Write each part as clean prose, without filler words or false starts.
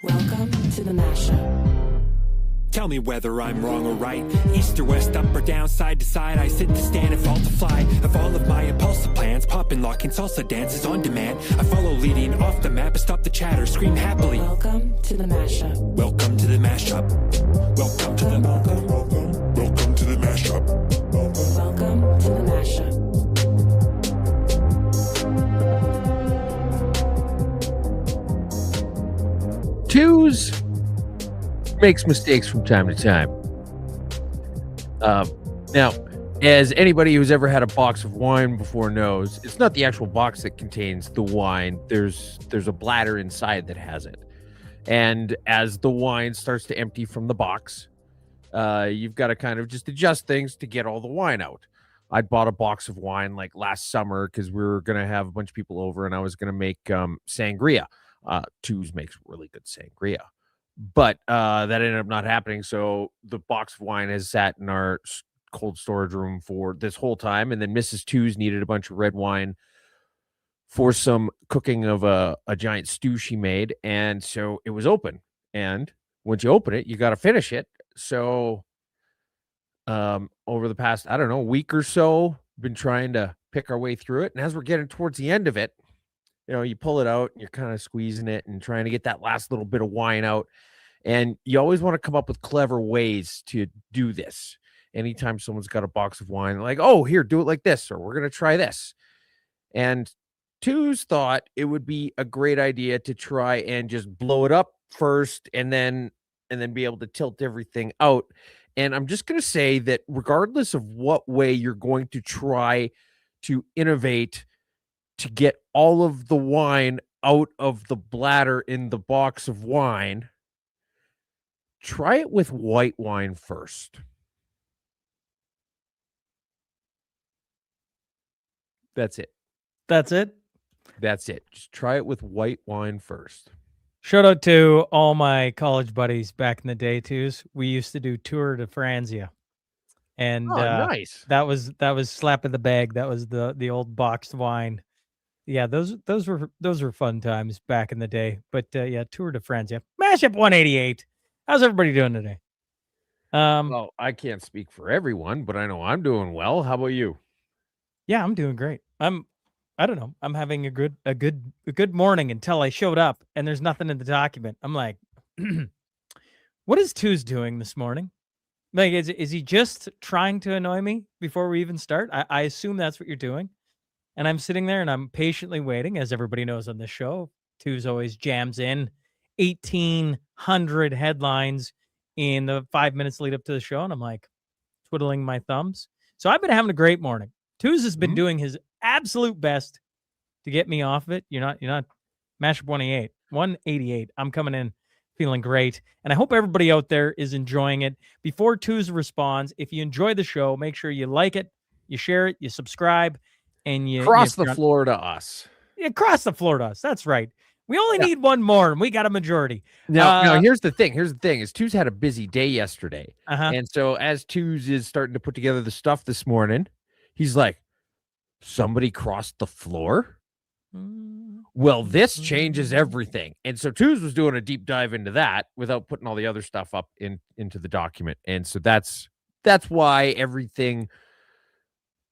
Welcome to the Mashup. Tell me whether I'm wrong or right. East or west, up or down, side to side. I sit to stand and fall to fly. Of all of my impulsive plans, poppin', locking, salsa dances on demand. I follow leading off the map, stop the chatter, scream happily. Welcome to the Mashup. Welcome to the mashup. Welcome to the welcome to the mashup. Welcome to the Mashup. Twos makes mistakes from time to time. Now, as anybody who's ever had a box of wine before knows, it's not the actual box that contains the wine. There's a bladder inside that has it. And as the wine starts to empty from the box, you've got to kind of just adjust things to get all the wine out. I bought a box of wine like last summer because we were going to have a bunch of people over and I was going to make sangria. Twos makes really good sangria, but that ended up not happening. So the box of wine has sat in our cold storage room for this whole time. And then Mrs. Twos needed a bunch of red wine for some cooking of a giant stew she made. And so it was open. And once you open it, you got to finish it. So over the past, I don't know, week or so, been trying to pick our way through it. And as we're getting towards the end of it, you know, you pull it out and you're kind of squeezing it and trying to get that last little bit of wine out. And you always want to come up with clever ways to do this. Anytime someone's got a box of wine, like, oh, here, do it like this, or we're going to try this. And Twos thought it would be a great idea to try and just blow it up first and then be able to tilt everything out. And I'm just going to say that regardless of what way you're going to try to innovate to get all of the wine out of the bladder in the box of wine, try it with white wine first. That's it. That's it? That's it. Just try it with white wine first. Shout out to all my college buddies back in the day, twos. We used to do Tour de Franzia. And nice. That was slap in the bag. That was the old boxed wine. Yeah, those were fun times back in the day. But yeah, Tour de France. Yeah, Mashup 188. How's everybody doing today? Well, I can't speak for everyone, but I know I'm doing well. How about you? Yeah, I'm doing great. I don't know. I'm having a good morning until I showed up and there's nothing in the document. I'm like, what is Twos doing this morning? Like, is he just trying to annoy me before we even start? I assume that's what you're doing. And I'm sitting there and I'm patiently waiting, as everybody knows on this show. Twos always jams in 1,800 headlines in the 5 minutes lead up to the show. And I'm like twiddling my thumbs. So I've been having a great morning. Twos has been doing his absolute best to get me off of it. You're not Mashup 188. I'm coming in feeling great. And I hope everybody out there is enjoying it. Before Twos responds, if you enjoy the show, make sure you like it, you share it, you subscribe. And you cross the floor to us. Yeah, cross the floor to us. That's right. We only need one more, and we got a majority. Now, here's the thing. Is Twos had a busy day yesterday, Uh-huh. and so as Twos is starting to put together the stuff this morning, he's like, "Somebody crossed the floor." Well, this changes everything, and so Twos was doing a deep dive into that without putting all the other stuff up into the document, and so that's why everything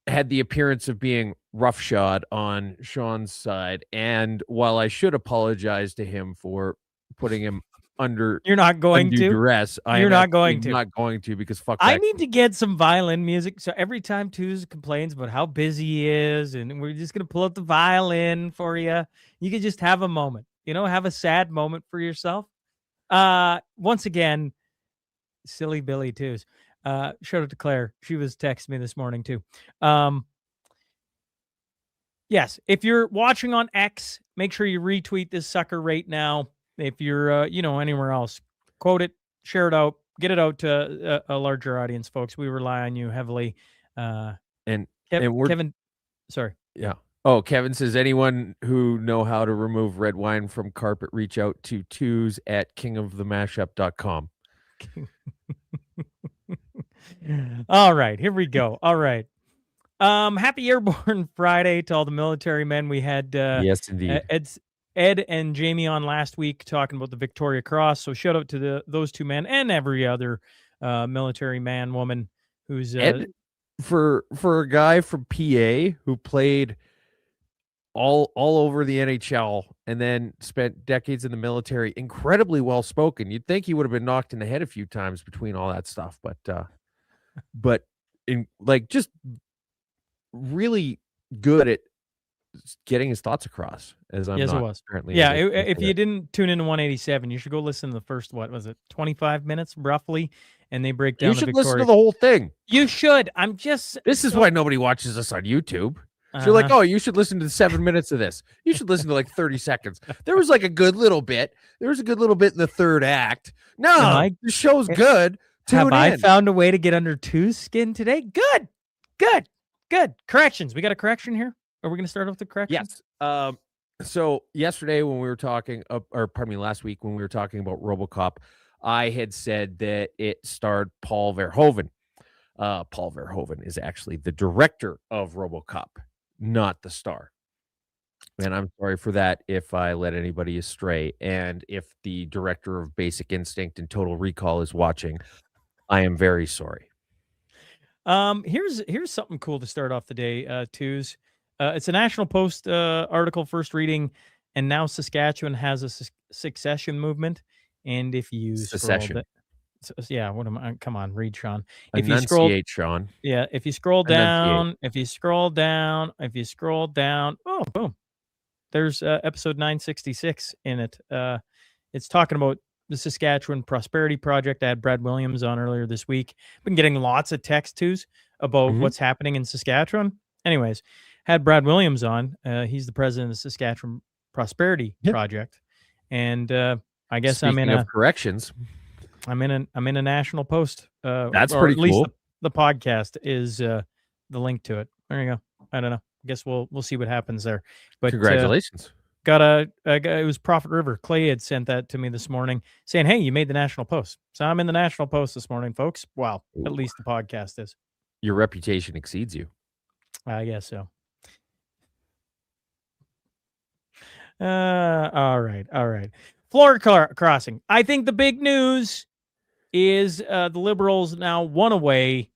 had the appearance of being roughshod on Sean's side. And while I should apologize to him for putting him under You're not going to duress, you're not going to. Not going to, because fuck I that. need to get some violin music. So every time Twos complains about how busy he is, and we're just gonna pull out the violin for you, you can just have a moment, have a sad moment for yourself. Once again, silly Billy Twos. Shout out to Claire. She was texting me this morning too. Yes, if you're watching on X, make sure you retweet this sucker right now. If you're, anywhere else, quote it, share it out, get it out to a larger audience, folks. We rely on you heavily. Kevin, sorry. Yeah. Oh, Kevin says, anyone who know how to remove red wine from carpet, reach out to Twos at kingofthemashup.com. All right, here we go. All right. Happy Airborne Friday to all the military men. We had yes, indeed. Ed and Jamie on last week talking about the Victoria Cross. So shout out to those two men and every other military man, woman who's Ed, for a guy from PA who played all over the NHL and then spent decades in the military, incredibly well spoken. You'd think he would have been knocked in the head a few times between all that stuff, but in like just really good at getting his thoughts across. As I'm yes, it not was. currently. Yeah, if you didn't tune into 187, you should go listen to the first, what was it, 25 minutes roughly, and they break down. You should listen to the whole thing. You should. I'm just. This is why nobody watches us on YouTube. So you're like, oh, you should listen to 7 minutes of this. You should listen to like 30 seconds. There was like a good little bit. There was a good little bit in the third act. No, the show's good. Have I found a way to get under Two's skin today? Good. Corrections. We got a correction here. Are we going to start off the corrections? Yes. So yesterday when we were talking, or pardon me, last week when we were talking about RoboCop, I had said that it starred Paul Verhoeven. Paul Verhoeven is actually the director of RoboCop, not the star. And I'm sorry for that if I led anybody astray. And if the director of Basic Instinct and Total Recall is watching, I am very sorry. Here's something cool to start off the day, Twos. It's a National Post article, first reading, and now Saskatchewan has a succession movement. And if you Secession. Yeah, what am I? Come on, read, Sean. If you scroll, Sean. Yeah, if you scroll down, if you scroll down, oh, boom. There's episode 966 in it. It's talking about the Saskatchewan Prosperity Project. I had Brad Williams on earlier this week. Been getting lots of text twos about what's happening in Saskatchewan. Anyways, had Brad Williams on. He's the president of the Saskatchewan Prosperity Project, and I guess Speaking I'm in corrections. I'm in a National Post. That's or pretty at least cool. The podcast is the link to it. There you go. I don't know. I guess we'll see what happens there. But congratulations. It was Prophet River. Clay had sent that to me this morning saying, hey, you made the National Post. So I'm in the National Post this morning, folks. Well, at least the podcast is. Your reputation exceeds you. I guess so. All right. Florida crossing. I think the big news is the Liberals now one away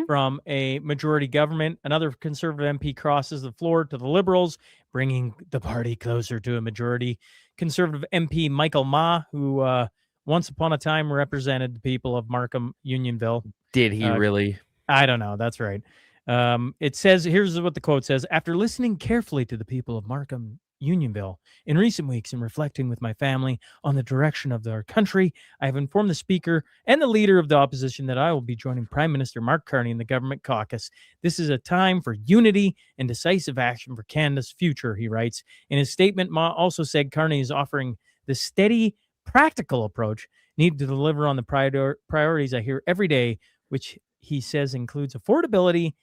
from a majority government. Another Conservative MP crosses the floor to the Liberals, bringing the party closer to a majority. Conservative MP Michael Ma, who once upon a time represented the people of Markham, Unionville. Did he really? I don't know. That's right. It says, here's what the quote says. After listening carefully to the people of Markham, Unionville, in recent weeks and reflecting with my family on the direction of our country, I have informed the Speaker and the Leader of the Opposition that I will be joining Prime Minister Mark Carney in the government caucus. This is a time for unity and decisive action for Canada's future, he writes. In his statement, Ma also said Carney is offering the steady, practical approach needed to deliver on the priorities I hear every day, which he says includes affordability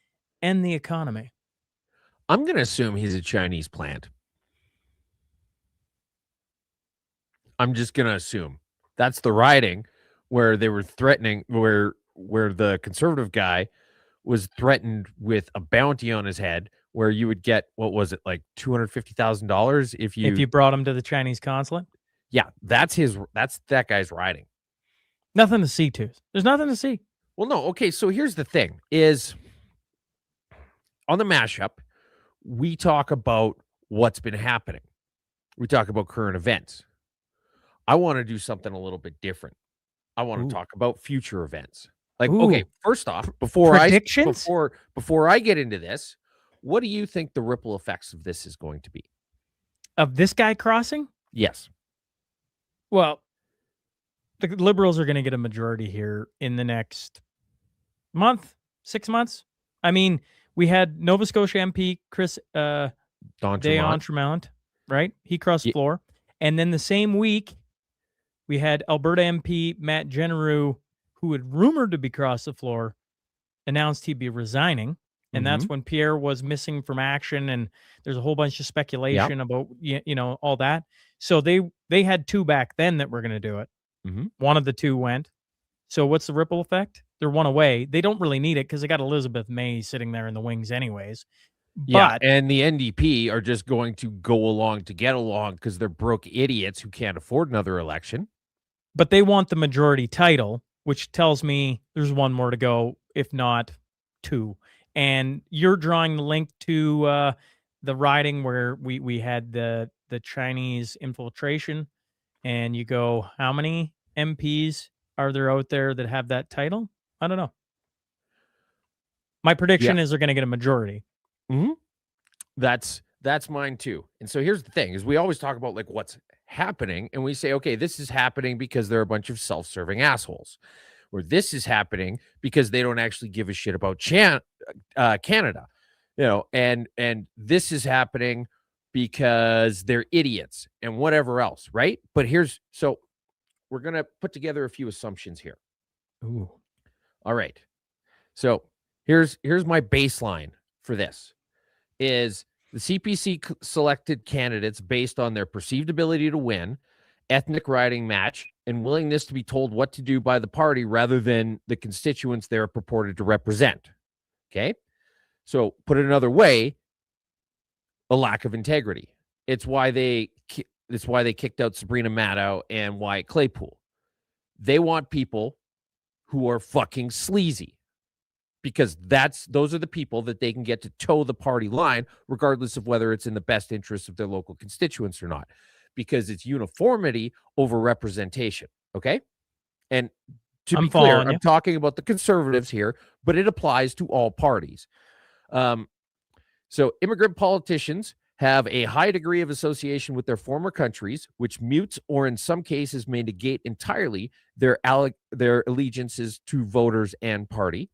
and the economy. I'm going to assume he's a Chinese plant. I'm just going to assume that's the writing where they were threatening, where the Conservative guy was threatened with a bounty on his head, where you would get, what was it, like $250,000 if you brought him to the Chinese consulate. Yeah, that's that guy's writing. Nothing to see to. There's nothing to see. Well, no. Okay, so here's the thing: is on the mashup, we talk about what's been happening. We talk about current events. I want to do something a little bit different. I want to talk about future events. Like, okay, first off, before I get into this, what do you think the ripple effects of this is going to be? Of this guy crossing? Yes. Well, the Liberals are going to get a majority here in the next month, 6 months. I mean, we had Nova Scotia MP Chris D'Entremont, right? He crossed the floor. And then the same week, we had Alberta MP Matt Genereux, who had rumored to be across the floor, announced he'd be resigning. And that's when Pierre was missing from action. And there's a whole bunch of speculation about, all that. So they had two back then that were going to do it. One of the two went. So what's the ripple effect? They're one away. They don't really need it because they got Elizabeth May sitting there in the wings anyways. But and the NDP are just going to go along to get along because they're broke idiots who can't afford another election. but they want the majority title, which tells me there's one more to go, if not two. And you're drawing the link to the riding where we had the Chinese infiltration, and you go, how many MPs are there out there that have that title? I don't know. My prediction is they're going to get a majority. Mm-hmm. That's mine too. And so here's the thing: is we always talk about like what's happening, and we say, okay, this is happening because they're a bunch of self-serving assholes, or this is happening because they don't actually give a shit about Canada, and this is happening because they're idiots and whatever else, right? But so we're gonna put together a few assumptions here. Ooh. All right. So here's my baseline for this. Is the CPC selected candidates based on their perceived ability to win, ethnic riding match, and willingness to be told what to do by the party rather than the constituents they're purported to represent. Okay? So put it another way, a lack of integrity. It's why they kicked out Sabrina Maddow and Wyatt Claypool. They want people who are fucking sleazy, because those are the people that they can get to toe the party line, regardless of whether it's in the best interest of their local constituents or not, because it's uniformity over representation. Okay. And to be clear, I'm talking about the conservatives here, but it applies to all parties. So immigrant politicians have a high degree of association with their former countries, which mutes or in some cases may negate entirely their allegiances to voters and party.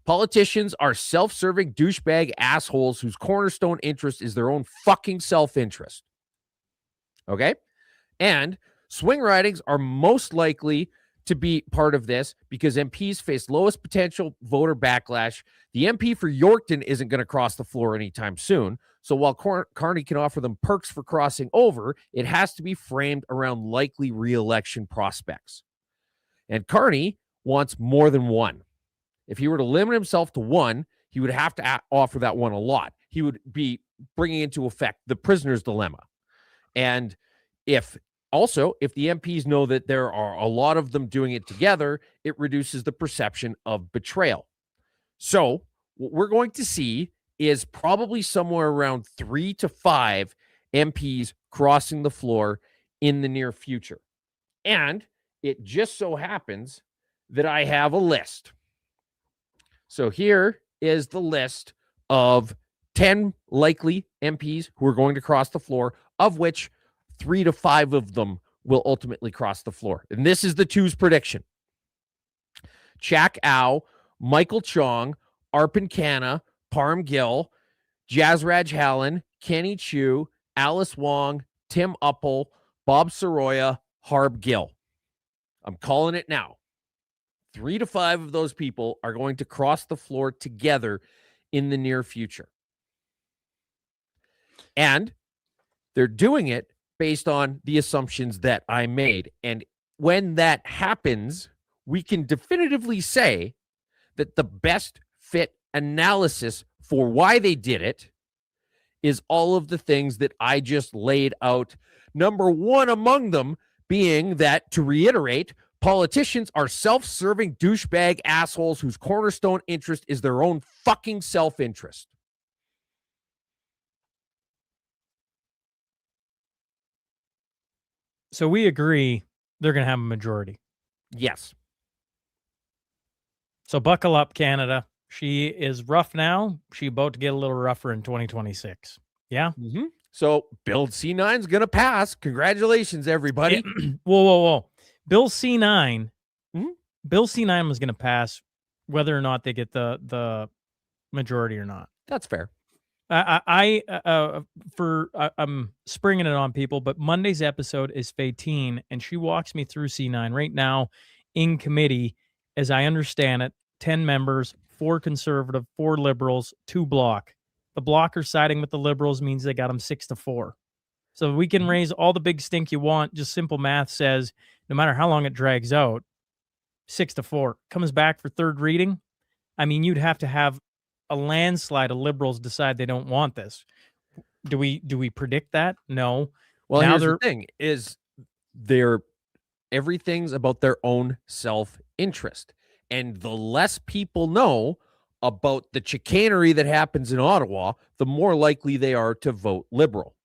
Politicians are self-serving douchebag assholes whose cornerstone interest is their own fucking self-interest. Okay? And swing ridings are most likely to be part of this because MPs face lowest potential voter backlash. The MP for Yorkton isn't going to cross the floor anytime soon. So while Carney can offer them perks for crossing over, it has to be framed around likely re-election prospects. And Carney wants more than one. If he were to limit himself to one, he would have to offer that one a lot. He would be bringing into effect the prisoner's dilemma. And if the MPs know that there are a lot of them doing it together, it reduces the perception of betrayal. So what we're going to see is probably somewhere around 3 to 5 MPs crossing the floor in the near future. And it just so happens that I have a list. So here is the list of 10 likely MPs who are going to cross the floor, of which 3 to 5 of them will ultimately cross the floor. And this is the two's prediction. Chak Au, Michael Chong, Arpan Khanna, Parm Gill, Jasraj Hallen, Kenny Chu, Alice Wong, Tim Uppal, Bob Soroya, Harb Gill. I'm calling it now. 3 to 5 of those people are going to cross the floor together in the near future. And they're doing it based on the assumptions that I made. And when that happens, we can definitively say that the best fit analysis for why they did it is all of the things that I just laid out. Number one among them being that, to reiterate, politicians are self-serving douchebag assholes whose cornerstone interest is their own fucking self-interest. So we agree they're going to have a majority. Yes. So buckle up, Canada. She is rough now. She's about to get a little rougher in 2026. Yeah? Mm-hmm. So Bill C9 is going to pass. Congratulations, everybody. Whoa. Bill C9. Mm-hmm. Bill C9 was going to pass whether or not they get the majority or not. That's fair. I'm springing it on people, but Monday's episode is Fatine, and she walks me through C9 right now in committee. As I understand it, 10 members, 4 conservative, 4 liberals, 2 bloc. The bloc are siding with the liberals means they got them 6-4. So we can raise all the big stink you want. Just simple math says, no matter how long it drags out, 6-4 comes back for third reading. I mean, you'd have to have a landslide of liberals decide they don't want this. Do we predict that? No. Well, Now here's the they're thing: is everything's about their own self-interest, and the less people know about the chicanery that happens in Ottawa, the more likely they are to vote Liberal.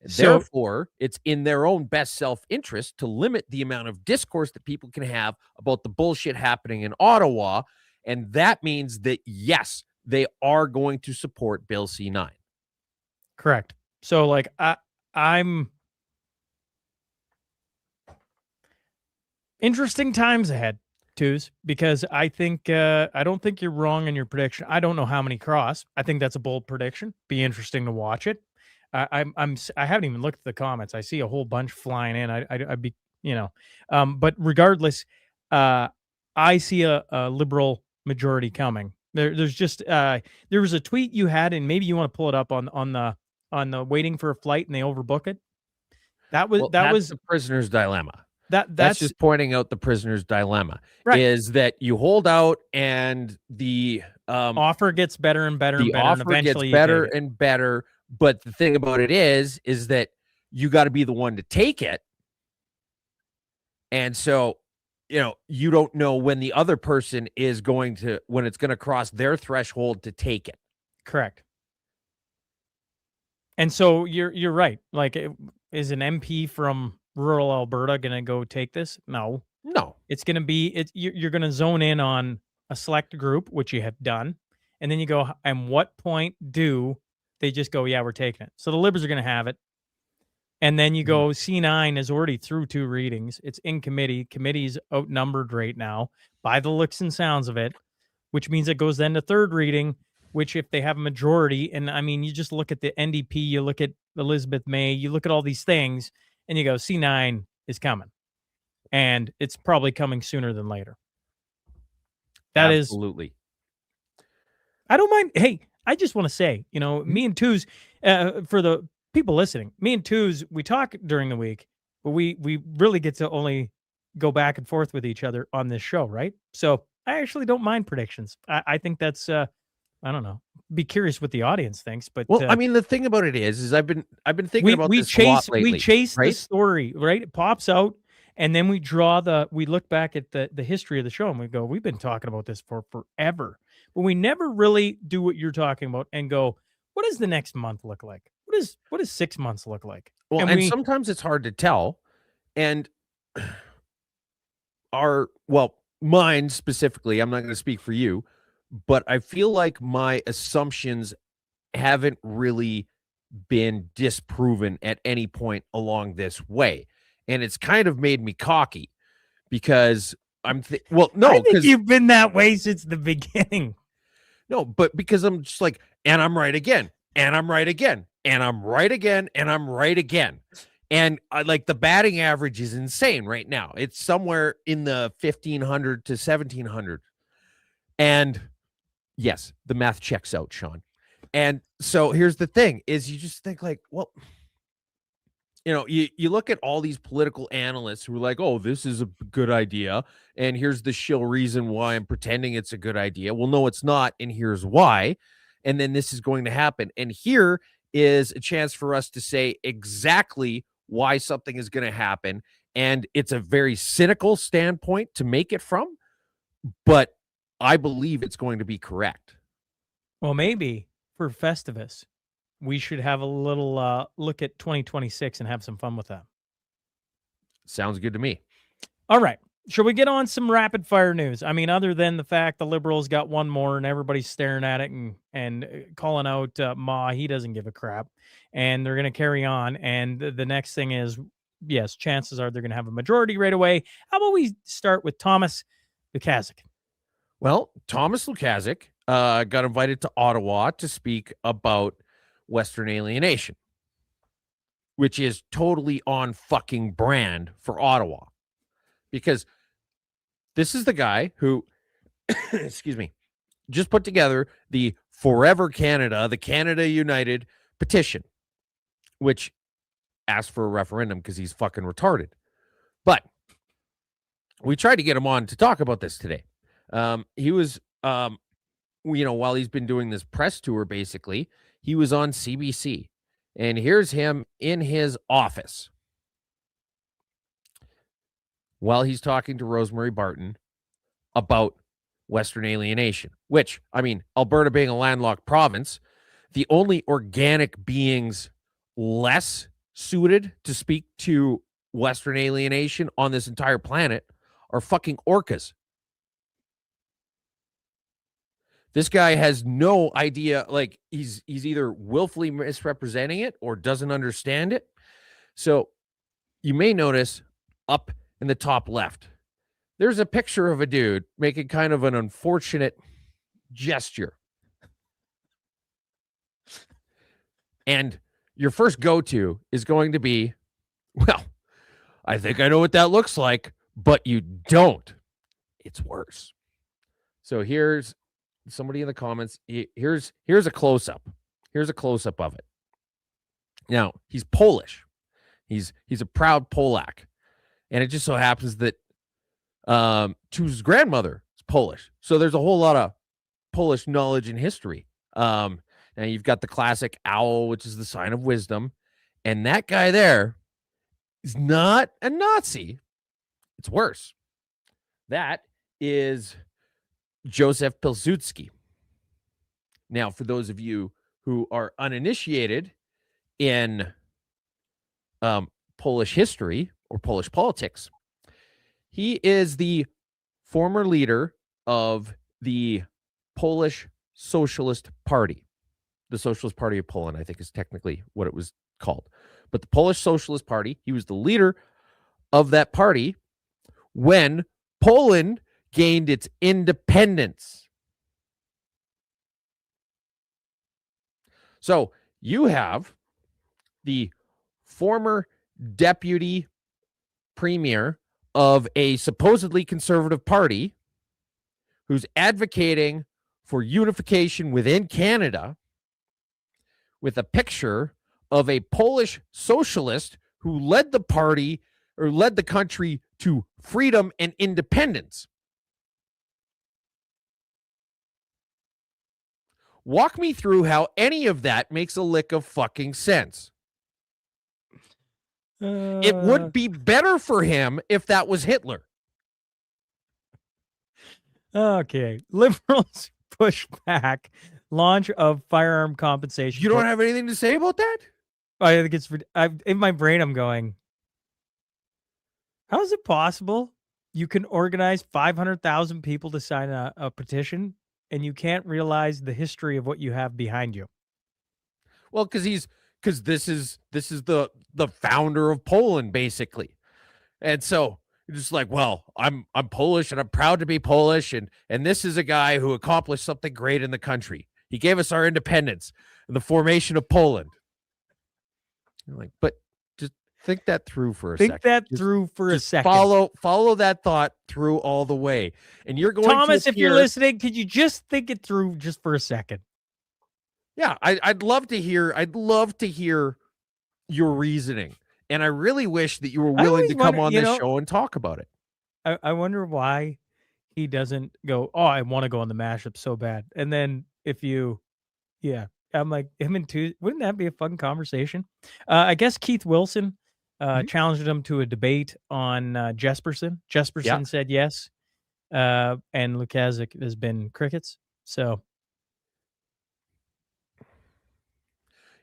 So- Therefore, it's in their own best self-interest to limit the amount of discourse that people can have about the bullshit happening in Ottawa, and that means that, yes, they are going to support Bill C-9. correct. So like I'm interesting times ahead, twos, because I think I don't think you're wrong in your prediction. I don't know how many cross. I think that's a bold prediction. Be interesting to watch it. I haven't even looked at the comments. I see a whole bunch flying in. I'd be, but regardless, I see a liberal majority coming. There's just there was a tweet you had, and maybe you want to pull it up on the waiting for a flight and they overbook it. That was That's the prisoner's dilemma. That's that's just pointing out the prisoner's dilemma. Right. Is that you hold out and the offer gets better and better and the better, and offer gets eventually you better take it. and better. But the thing about it is that you got to be the one to take it. And so, you don't know when the other person is when it's going to cross their threshold to take it. Correct. And so you're right. Like, is an MP from rural Alberta going to go take this? No. It's going to be you're going to zone in on a select group, which you have done, and then you go, and what point do they just go, yeah, we're taking it? So the Liberals are going to have it, and then you go, C9 is already through 2 readings. It's in committee. Committee's outnumbered right now by the looks and sounds of it, which means it goes then to 3rd reading, which if they have a majority, and I mean, you just look at the NDP, you look at Elizabeth May, you look at all these things, and you go, C9 is coming. And it's probably coming sooner than later. Absolutely. I don't mind. Hey, I just want to say, me and Twos, for the people listening, me and Twos, we talk during the week, but we really get to only go back and forth with each other on this show, right? So I actually don't mind predictions. I think that's, I don't know. Be curious what the audience thinks, but I mean, the thing about it is I've been thinking about this a lot lately. We chase right? the story, right? It pops out, and then we look back at the history of the show, and we go, we've been talking about this for forever, but we never really do what you're talking about and go, what does the next month look like? What does 6 months look like? Well, and sometimes it's hard to tell, and mine specifically, I'm not going to speak for you, but I feel like my assumptions haven't really been disproven at any point along this way. And it's kind of made me cocky because I think you've been that way since the beginning. No, but because I'm just like, and I'm right again, and I'm right again, and I'm right again, and I'm right again. And like the batting average is insane right now. It's somewhere in the 1,500 to 1,700. And yes, the math checks out, Sean. And so here's the thing is you just think like, well, you look at all these political analysts who are like, oh, this is a good idea. And here's the shill reason why I'm pretending it's a good idea. Well, no, it's not. And here's why. And then this is going to happen. And here is a chance for us to say exactly why something is going to happen. And it's a very cynical standpoint to make it from, but I believe it's going to be correct. Well, maybe for Festivus, we should have a little look at 2026 and have some fun with that. Sounds good to me. All right. Shall we get on some rapid fire news? I mean, other than the fact the Liberals got one more and everybody's staring at it and calling out Ma, he doesn't give a crap. And they're going to carry on. And the next thing is, yes, chances are they're going to have a majority right away. How about we start with Thomas Lukaszuk? Well, Thomas Lukaszuk got invited to Ottawa to speak about Western alienation, which is totally on fucking brand for Ottawa, because this is the guy who, excuse me, just put together the Forever Canada, the Canada United petition, which asked for a referendum because he's fucking retarded. But we tried to get him on to talk about this today. He was while he's been doing this press tour, basically, he was on CBC. And here's him in his office while he's talking to Rosemary Barton about Western alienation, which, I mean, Alberta being a landlocked province, the only organic beings less suited to speak to Western alienation on this entire planet are fucking orcas. This guy has no idea, like he's either willfully misrepresenting it or doesn't understand it. So you may notice up in the top left, there's a picture of a dude making kind of an unfortunate gesture. And your first go-to is going to be, well, I think I know what that looks like, but you don't. It's worse. So here's somebody in the comments. Here's a close-up. Here's a close-up of it. Now, he's Polish. He's a proud Polak. And it just so happens that Tu's grandmother is Polish. So there's a whole lot of Polish knowledge and history. Now you've got the classic owl, which is the sign of wisdom. And that guy there is not a Nazi. It's worse. That is Joseph Pilsudski. Now, for those of you who are uninitiated in Polish history or Polish politics, he is the former leader of the Polish Socialist Party. The Socialist Party of Poland, I think, is technically what it was called. But the Polish Socialist Party, he was the leader of that party when Poland gained its independence. So you have the former deputy premier of a supposedly conservative party who's advocating for unification within Canada with a picture of a Polish socialist who led the party or led the country to freedom and independence. Walk me through how any of that makes a lick of fucking sense. It would be better for him if that was Hitler. Okay. Liberals push back launch of firearm compensation. You don't have anything to say about that? I think it's in my brain. I'm going, how is it possible you can organize 500,000 people to sign a petition and you can't realize the history of what you have behind you? Well, because this is the founder of Poland, basically. And so you're just like, well, I'm Polish and I'm proud to be Polish, and this is a guy who accomplished something great in the country. He gave us our independence and the formation of Poland. You're like, but just think that through for a second. Think that through for a second. Follow that thought through all the way. And you're going Thomas, to if you're listening, could you just think it through just for a second? Yeah, I'd love to hear your reasoning. And I really wish that you were willing to come on this show and talk about it. I wonder why he doesn't go, oh, I want to go on the mashup so bad. And then I'm like, him and Tu, wouldn't that be a fun conversation? I guess Keith Wilson challenged him to a debate on Jesperson. Jesperson said yes. And Lukasik has been crickets. So.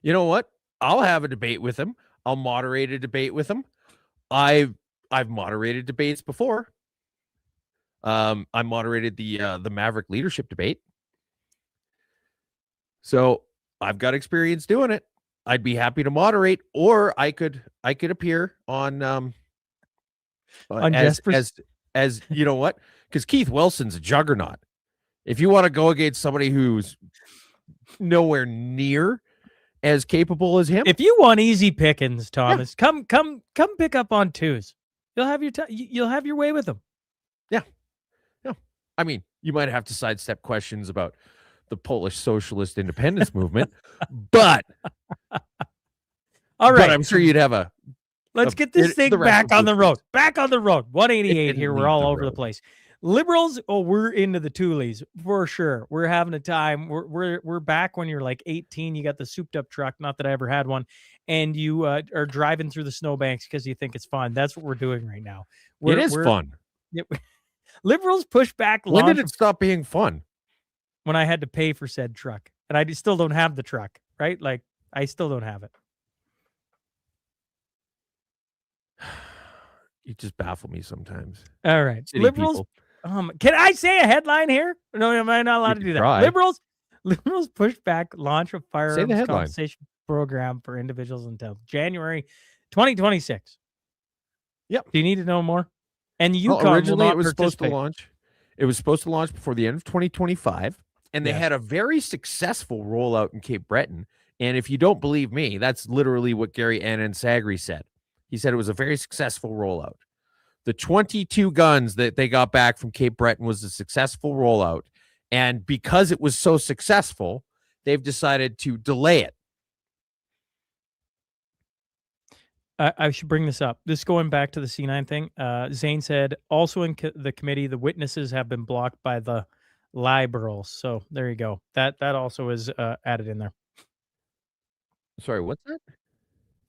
You know what? I'll have a debate with him. I'll moderate a debate with him. I've moderated debates before. I moderated the Maverick leadership debate. So I've got experience doing it. I'd be happy to moderate, or I could appear on as you know what? Because Keith Wilson's a juggernaut. If you want to go against somebody who's nowhere near as capable as him, if you want easy pickings, Thomas, come pick up on twos. You'll have your way with them. Yeah. I mean, you might have to sidestep questions about the Polish socialist independence movement, but all right. But I'm sure you'd have Let's get this thing back on the road. Back on the road. 188 here. We're all over the place. Liberals, oh, we're into the toolies for sure. We're having a time. We're back when you're like 18. You got the souped up truck. Not that I ever had one, and you are driving through the snowbanks because you think it's fun. That's what we're doing right now. It is fun. Yeah, liberals push back. When did it stop being fun? When I had to pay for said truck, and I still don't have the truck. Right, like I still don't have it. You just baffle me sometimes. All right, City liberals. people. Can I say a headline here? No, am I not allowed to You do can that? try. Liberals push back launch of Say the firearms headline. compensation program for individuals until January 2026. Yep. Do you need to know more? And Well, Yukon will originally not it was supposed to participate. launch. It was supposed to launch before the end of 2025, and they Yes. had a very successful rollout in Cape Breton. And if you don't believe me, that's literally what Gary Anand-Sagri said. He said it was a very successful rollout. The 22 guns that they got back from Cape Breton was a successful rollout. And because it was so successful, they've decided to delay it. I should bring this up. This going back to the C9 thing. Zane said also in the committee, the witnesses have been blocked by the liberals. So there you go. That also is added in there. Sorry, what's that?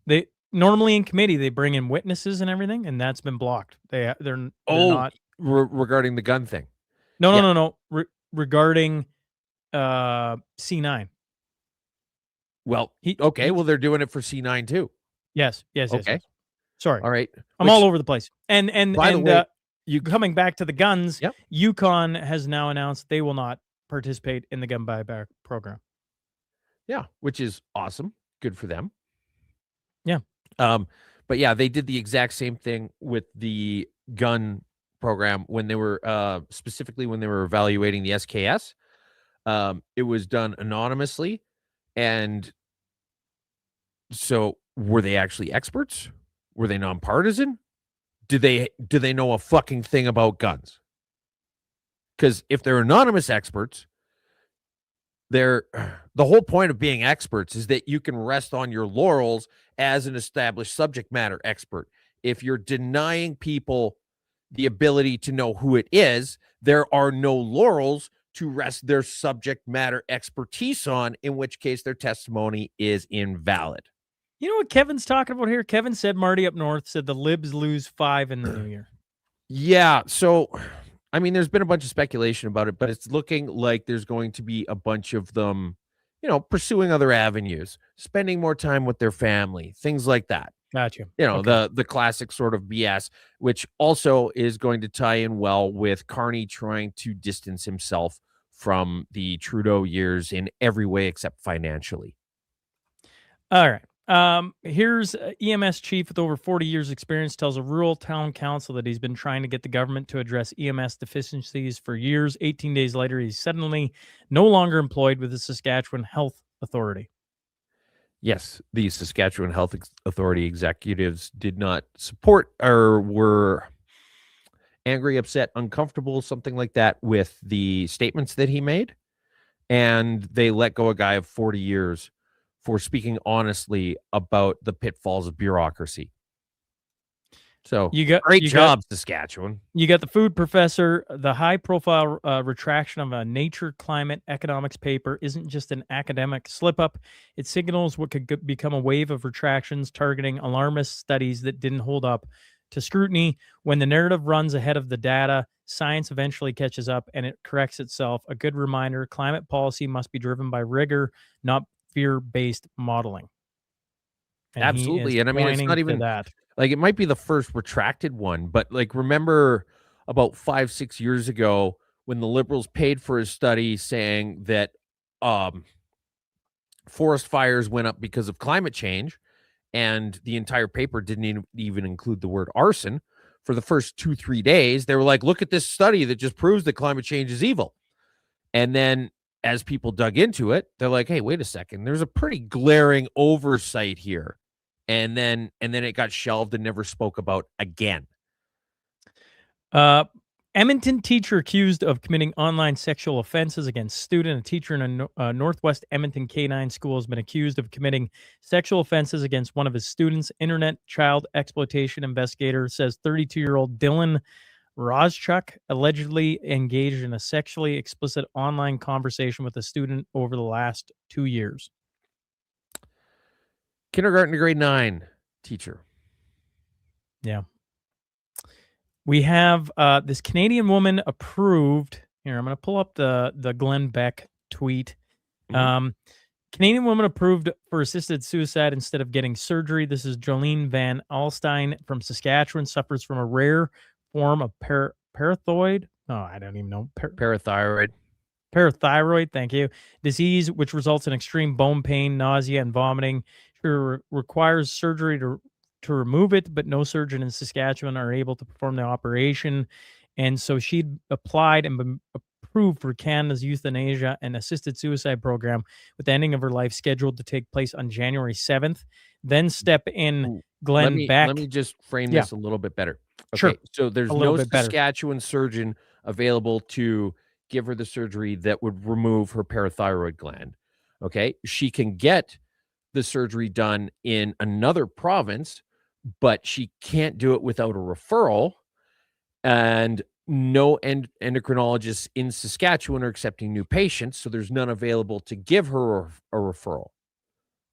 They normally in committee they bring in witnesses and everything, and that's been blocked. They're not regarding the gun thing. No. Regarding C9. Well, well, they're doing it for C9 too. Yes. Okay. Yes. Sorry. All right. I'm all over the place. And by the way, you coming back to the guns, Yep. Yukon has now announced they will not participate in the gun buyback program. Yeah, which is awesome. Good for them. Yeah. But yeah, they did the exact same thing with the gun program when they were specifically when they were evaluating the SKS. It was done anonymously, and so were they actually experts? Were they nonpartisan? Do they know a fucking thing about guns? Because if they're anonymous experts, the whole point of being experts is that you can rest on your laurels as an established subject matter expert. If you're denying people the ability to know who it is, there are no laurels to rest their subject matter expertise on, in which case their testimony is invalid. You know what Kevin's talking about here? Kevin said Marty up north said the Libs lose 5 in the new year. Yeah, so I mean, there's been a bunch of speculation about it, but it's looking like there's going to be a bunch of them, pursuing other avenues, spending more time with their family, things like that. Gotcha. The classic sort of BS, which also is going to tie in well with Carney trying to distance himself from the Trudeau years in every way except financially. All right. Here's EMS chief with over 40 years experience tells a rural town council that he's been trying to get the government to address EMS deficiencies for years. 18 days later, he's suddenly no longer employed with the Saskatchewan Health Authority. Yes, the Saskatchewan Health Authority executives did not support or were angry, upset, uncomfortable, something like that with the statements that he made. And they let go a guy of 40 years for speaking honestly about the pitfalls of bureaucracy. So great job, Saskatchewan. You got the food professor. The high-profile retraction of a Nature Climate Economics paper isn't just an academic slip-up. It signals what could become a wave of retractions targeting alarmist studies that didn't hold up to scrutiny. When the narrative runs ahead of the data, science eventually catches up and it corrects itself. A good reminder, climate policy must be driven by rigor, not fear-based modeling. And absolutely. And I mean, it's not even that. Like, it might be the first retracted one, but like, remember about 5-6 years ago when the Liberals paid for a study saying that forest fires went up because of climate change, and the entire paper didn't even include the word arson. For the first 2-3 days, they were like, look at this study that just proves that climate change is evil. And then as people dug into it, they're like, hey, wait a second, there's a pretty glaring oversight here. And then it got shelved and never spoke about again. Edmonton teacher accused of committing online sexual offenses against student. A teacher in a Northwest Edmonton K-9 school has been accused of committing sexual offenses against one of his students. Internet child exploitation investigator says 32-year-old Dylan Rozchuk allegedly engaged in a sexually explicit online conversation with a student over the last 2 years. Kindergarten to grade 9 teacher. Yeah. We have this Canadian woman approved. Here, I'm going to pull up the Glenn Beck tweet. Canadian woman approved for assisted suicide instead of getting surgery. This is Jolene Van Alstein from Saskatchewan, suffers from a rare form of parathyroid. Oh, I don't even know. Parathyroid. Parathyroid, thank you. Disease which results in extreme bone pain, nausea, and vomiting. She requires surgery to remove it, but no surgeon in Saskatchewan are able to perform the operation. And so she applied and been approved for Canada's euthanasia and assisted suicide program, with the ending of her life scheduled to take place on January 7th. Then step in Glenn Beck. Let me just frame Yeah. this a little bit better. Okay, Sure. so there's A little no bit better. Saskatchewan surgeon available to give her the surgery that would remove her parathyroid gland. Okay, she can get the surgery done in another province, but she can't do it without a referral, and no endocrinologists in Saskatchewan are accepting new patients, so there's none available to give her a referral.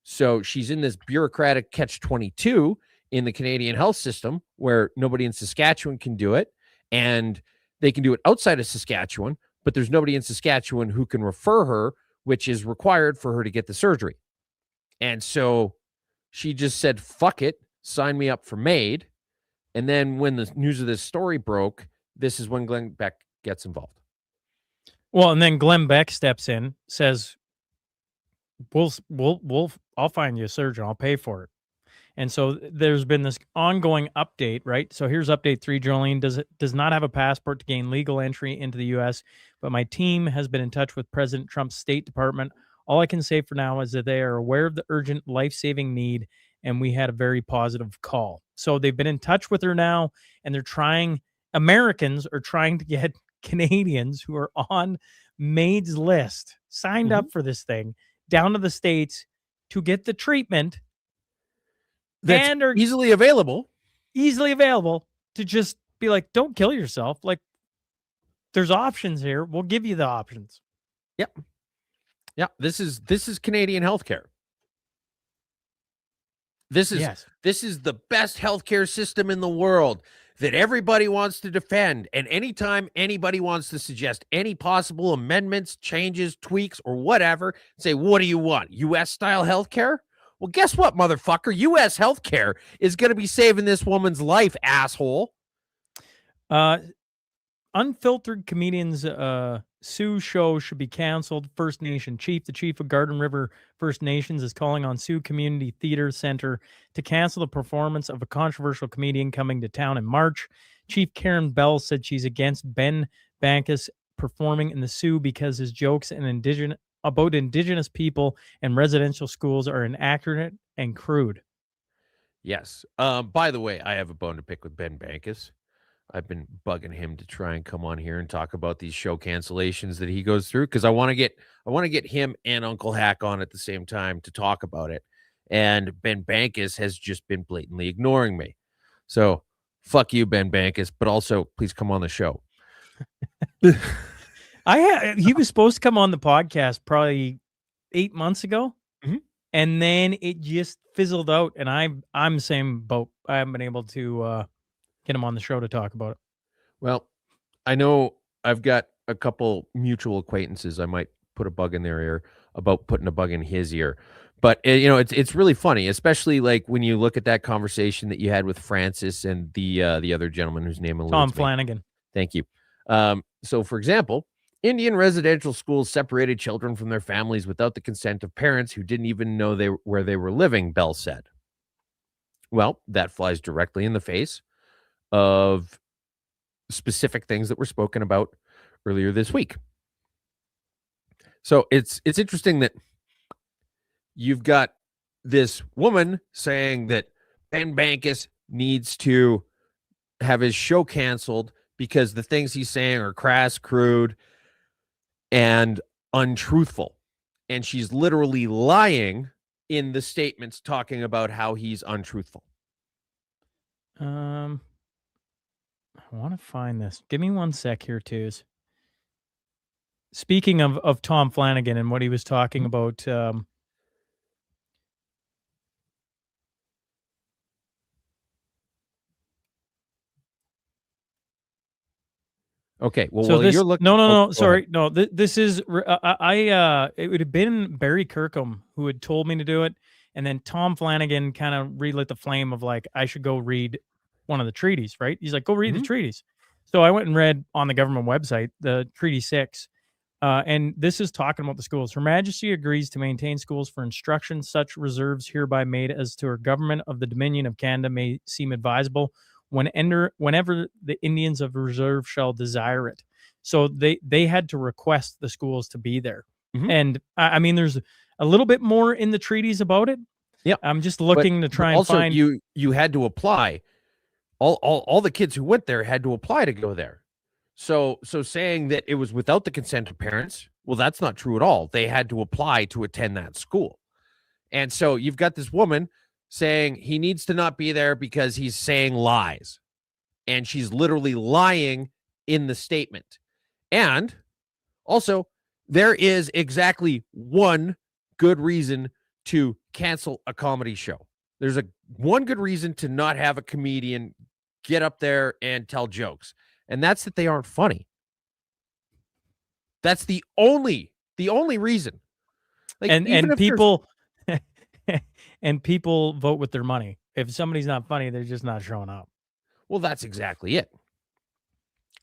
So she's in this bureaucratic catch-22 in the Canadian health system where nobody in Saskatchewan can do it, and they can do it outside of Saskatchewan, but there's nobody in Saskatchewan who can refer her, which is required for her to get the surgery. And so she just said, fuck it, sign me up for MAID. And then when the news of this story broke, this is when Glenn Beck gets involved. Well, and then Glenn Beck steps in, says, I'll find you a surgeon. I'll pay for it. And so there's been this ongoing update, right? So here's update 3. Jolene does not have a passport to gain legal entry into the U.S., but my team has been in touch with President Trump's State Department. All I can say for now is that they are aware of the urgent life-saving need, and we had a very positive call. So they've been in touch with her now, and they're trying, Americans are trying to get Canadians who are on MAID's list, signed up for this thing, down to the States to get the treatment that's and are easily available to just be like, don't kill yourself. Like, there's options here. We'll give you the options. Yep. Yeah, this is Canadian healthcare. This is the best healthcare system in the world that everybody wants to defend. And anytime anybody wants to suggest any possible amendments, changes, tweaks, or whatever, say, what do you want? U.S. style healthcare? Well, guess what, motherfucker? U.S. healthcare is going to be saving this woman's life, asshole. Unfiltered comedians Sioux show should be canceled. First Nation chief, the chief of Garden River First Nations, is calling on Sioux Community Theater Center to cancel the performance of a controversial comedian coming to town in March. Chief Karen Bell said she's against Ben Bankus performing in the Sioux because his jokes about Indigenous people and residential schools are inaccurate and crude. Yes. By the way, I have a bone to pick with Ben Bankus. I've been bugging him to try and come on here and talk about these show cancellations that he goes through, because I want to get him and Uncle Hack on at the same time to talk about it. And Ben Bankus has just been blatantly ignoring me. So fuck you, Ben Bankus, but also please come on the show. He was supposed to come on the podcast probably 8 months ago, and then it just fizzled out. And I'm the same boat. I haven't been able to get him on the show to talk about it. Well, I know I've got a couple mutual acquaintances. I might put a bug in their ear about putting a bug in his ear. But it's really funny, especially like when you look at that conversation that you had with Francis and the other gentleman whose name eludes Tom me. Flanagan. Thank you. So, for example, Indian residential schools separated children from their families without the consent of parents who didn't even know where they were living, Bell said. Well, that flies directly in the face of specific things that were spoken about earlier this week. So it's interesting that you've got this woman saying that Ben Bankus needs to have his show canceled because the things he's saying are crass, crude, and untruthful. And she's literally lying in the statements talking about how he's untruthful. I want to find this. Give me one sec here, twos. Speaking of Tom Flanagan and what he was talking Mhm. about, Okay. Well, so while this you're looking, oh, no, go ahead. sorry, no, this is it would have been Barry Kirkham who had told me to do it, and then Tom Flanagan kind of relit the flame of like I should go read one of the treaties, right? He's like, go read the Mhm. treaties. So I went and read on the government website the Treaty 6. And this is talking about the schools. Her Majesty agrees to maintain schools for instruction. Such reserves hereby made as to her government of the Dominion of Canada may seem advisable whenever the Indians of reserve shall desire it. So they had to request the schools to be there. Mhm. And I mean, there's a little bit more in the treaties about it. Yep. I'm just But looking to but try and also find. you had to apply. All the kids who went there had to apply to go there. So saying that it was without the consent of parents, well, that's not true at all. They had to apply to attend that school. And so you've got this woman saying he needs to not be there because he's saying lies. And she's literally lying in the statement. And also, there is exactly one good reason to cancel a comedy show. There's one good reason to not have a comedian get up there and tell jokes, and that's that they aren't funny. That's the only reason. Like, even And if there's people and people vote with their money. If somebody's not funny, th're just not showing up. well, that's exactly it.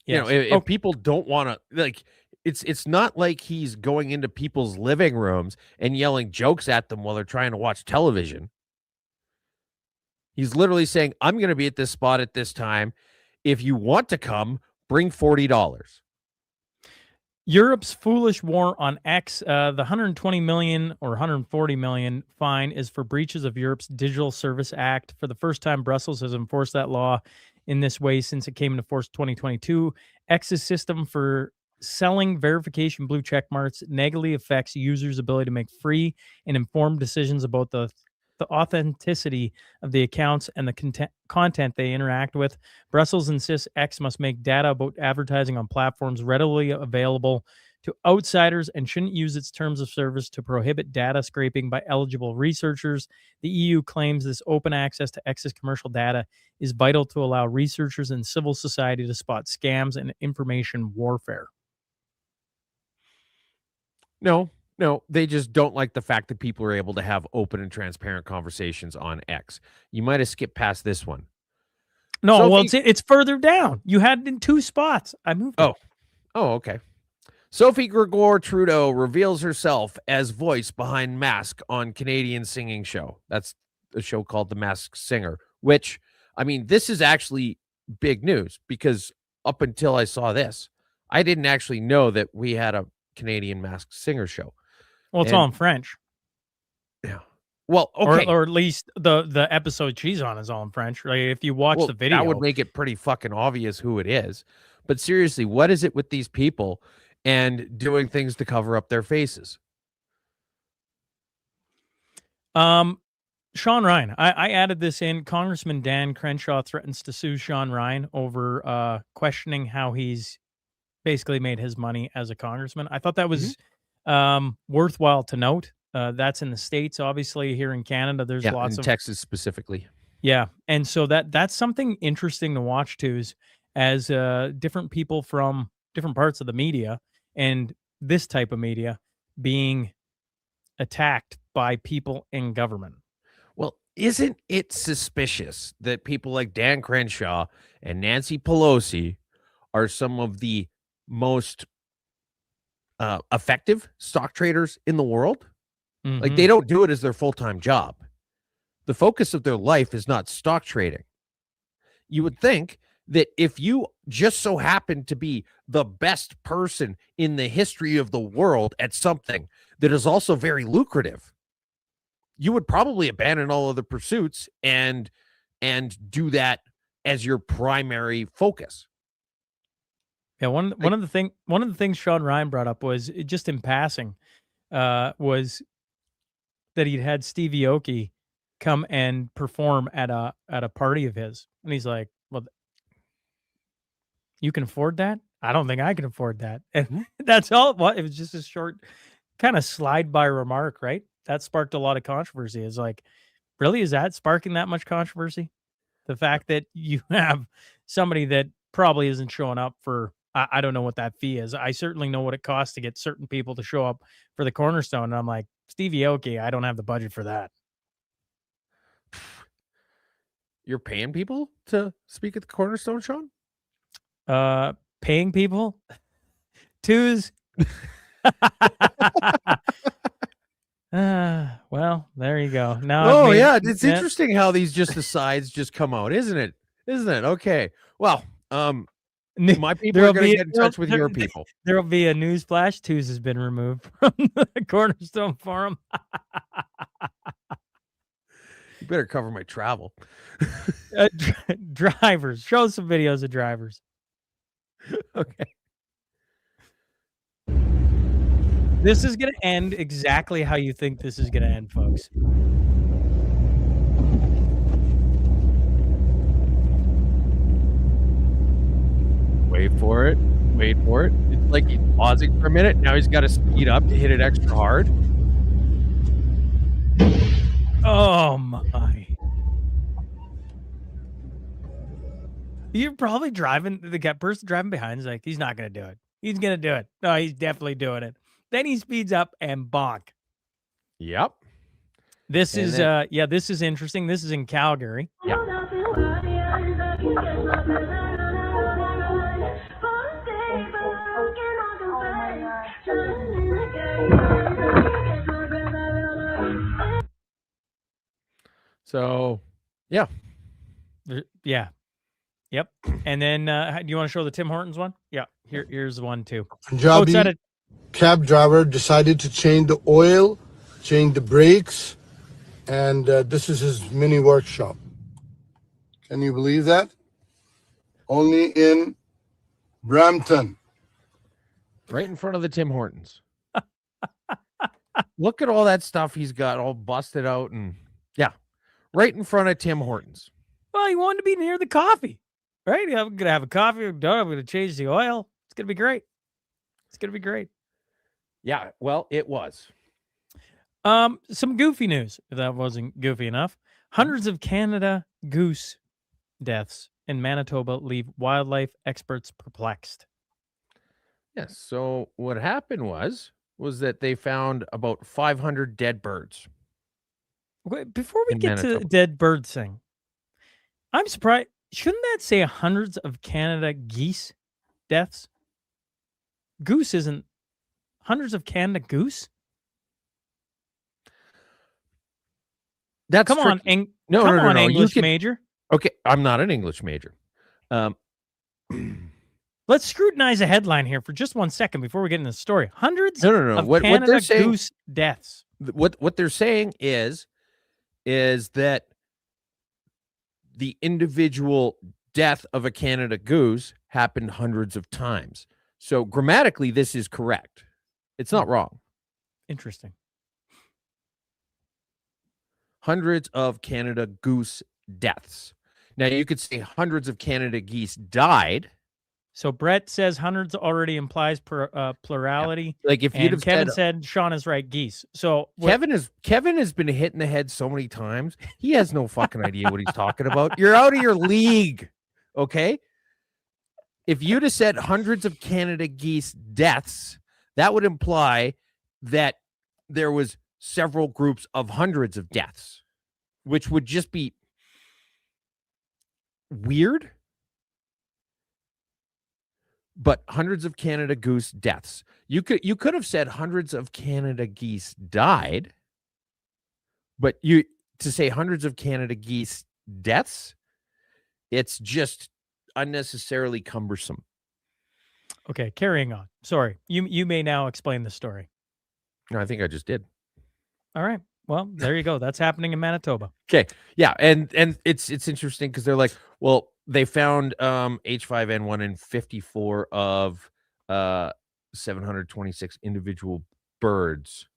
Yes. If people don't want to, like, it's not like he's going into people's living rooms and yelling jokes at them while they're trying to watch television. He's literally saying, I'm going to be at this spot at this time. If you want to come, bring $40. Europe's foolish war on X, the 120 million or 140 million fine is for breaches of Europe's Digital Service Act. For the first time, Brussels has enforced that law in this way since it came into force 2022. X's system for selling verification blue check marks negatively affects users' ability to make free and informed decisions about the authenticity of the accounts and the content they interact with. Brussels insists X must make data about advertising on platforms readily available to outsiders and shouldn't use its terms of service to prohibit data scraping by eligible researchers. The EU claims this open access to X's commercial data is vital to allow researchers and civil society to spot scams and information warfare. No, no, they just don't like the fact that people are able to have open and transparent conversations on X. You might have skipped past this one. No, well, Sophie, it's further down. You had it in two spots. I moved it. okay. Sophie Gregoire Trudeau reveals herself as voice behind Mask on Canadian singing show. That's a show called The Masked Singer, which, I mean, this is actually big news because up until I saw this, I didn't actually know that we had a Canadian Masked Singer show. Well, it's all And in French. yeah, well, okay. Or at least the episode she's on is all in French. Right? If you watch Well, the that would video, make it pretty fucking obvious who it is. But seriously, what is it with these people and doing things to cover up their faces? Sean Ryan, I added this in. Congressman Dan Crenshaw threatens to sue Sean Ryan over questioning how he's basically made his money as a congressman. I thought that Mhm. was worthwhile to note. That's in the States, obviously. Here in Canada, there's Yeah, lots in of Texas specifically. yeah, and so that's something interesting to watch too, is as different people from different parts of the media and this type of media being attacked by people in government. Well, isn't it suspicious that people like Dan Crenshaw and Nancy Pelosi are some of the most effective stock traders in the world? Like, Hmm. they don't do it as their full-time job. The focus of their life is not stock trading. You would think that if you just so happen to be the best person in the history of the world at something that is also very lucrative, you would probably abandon all other pursuits and do that as your primary focus. Yeah, Like, one of the things Sean Ryan brought up was just in passing, was that he'd had Stevie Aoki come and perform at a party of his, and he's like, "Well, You can afford that? I don't think I can afford that. And that's all it was. It was just a short kind of slide by remark, right? That sparked a lot of controversy. It's like, really, is that sparking that much controversy? The fact that you have somebody that probably isn't showing up for, I don't know what that fee is. I certainly know what it costs to get certain people to show up for the Cornerstone. And I'm like, Stevie Aoki, I don't have the budget for that. You're paying people to speak at the Cornerstone, Sean? Paying people? Twos. Well, there you go. Now, it's interesting how these just asides just come out, isn't it? Isn't it? Okay. Well, my people are going to get in touch with your people. There will be a news flash. Twos has been removed from the Cornerstone Forum. You better cover my travel. Drivers. Show some videos of drivers. Okay. This is going to end exactly how you think this is going to end, folks. Wait for it. Wait for it. It's like he's pausing for a minute. Now he's got to speed up to hit it extra hard. Oh, my. You're probably driving. The person driving behind is like, he's not going to do it. He's going to do it. No, he's definitely doing it. Then he speeds up and bonk. Yep. This is this is interesting. This is in Calgary. Yeah. So, yeah. Yeah. Yep. And then do you want to show the Tim Hortons one? Yeah. Here's one too. Punjabi cab driver decided to change the oil, change the brakes, and this is his mini workshop. Can you believe that? Only in Brampton. Right in front of the Tim Hortons. Look at all that stuff he's got all busted out, and right in front of Tim Hortons. Well, he wanted to be near the coffee, right? I'm gonna have a coffee. I'm gonna change the oil. It's gonna be great. It's gonna be great. Yeah, well, it was. Some goofy news, if that wasn't goofy enough. Hundreds of Canada goose deaths in Manitoba leave wildlife experts perplexed. Yes. So what happened was that they found about 500 dead birds. Wait, before we In get to Manitoba. the dead bird thing, I'm surprised. Shouldn't that say hundreds of Canada geese deaths? Goose isn't hundreds of Canada goose. That's Come on, tricky. No. English major. Okay, I'm not an English major. Let's scrutinize a headline here for just 1 second before we get into the story. Hundreds of What Canada they're saying, goose deaths. What they're saying is that the individual death of a Canada goose happened hundreds of times. So grammatically, this is correct. It's not wrong. Interesting. Hundreds of Canada goose deaths. Now, you could say hundreds of Canada geese died. So Brett says hundreds already implies plurality. Like if you'd have Kevin said Sean is right, geese. So Kevin has been hit in the head so many times. He has no fucking idea what he's talking about. You're out of your league. Okay. If you'd have said hundreds of Canada geese deaths, that would imply that there was several groups of hundreds of deaths, which would just be weird. But hundreds of Canada goose deaths. You could have said hundreds of Canada geese died, but to say hundreds of Canada geese deaths, it's just unnecessarily cumbersome. Okay, carrying on. Sorry. You may now explain the story. No, I think I just did. All right. Well, there you go. That's happening in Manitoba. Okay. Yeah, and it's interesting because they're like, well, they found H5N1 in 54 of 726 individual birds,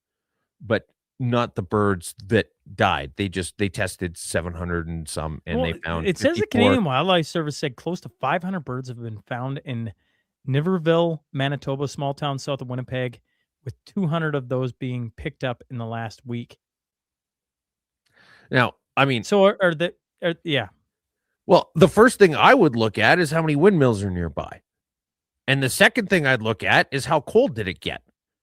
but not the birds that died. They tested 700 and some, and Well, they found it says the 54. Canadian Wildlife Service said close to 500 birds have been found in Niverville, Manitoba, small town south of Winnipeg, with 200 of those being picked up in the last week. Now, I mean, So yeah. well, the first thing I would look at is how many windmills are nearby. And the second thing I'd look at is how cold did it get?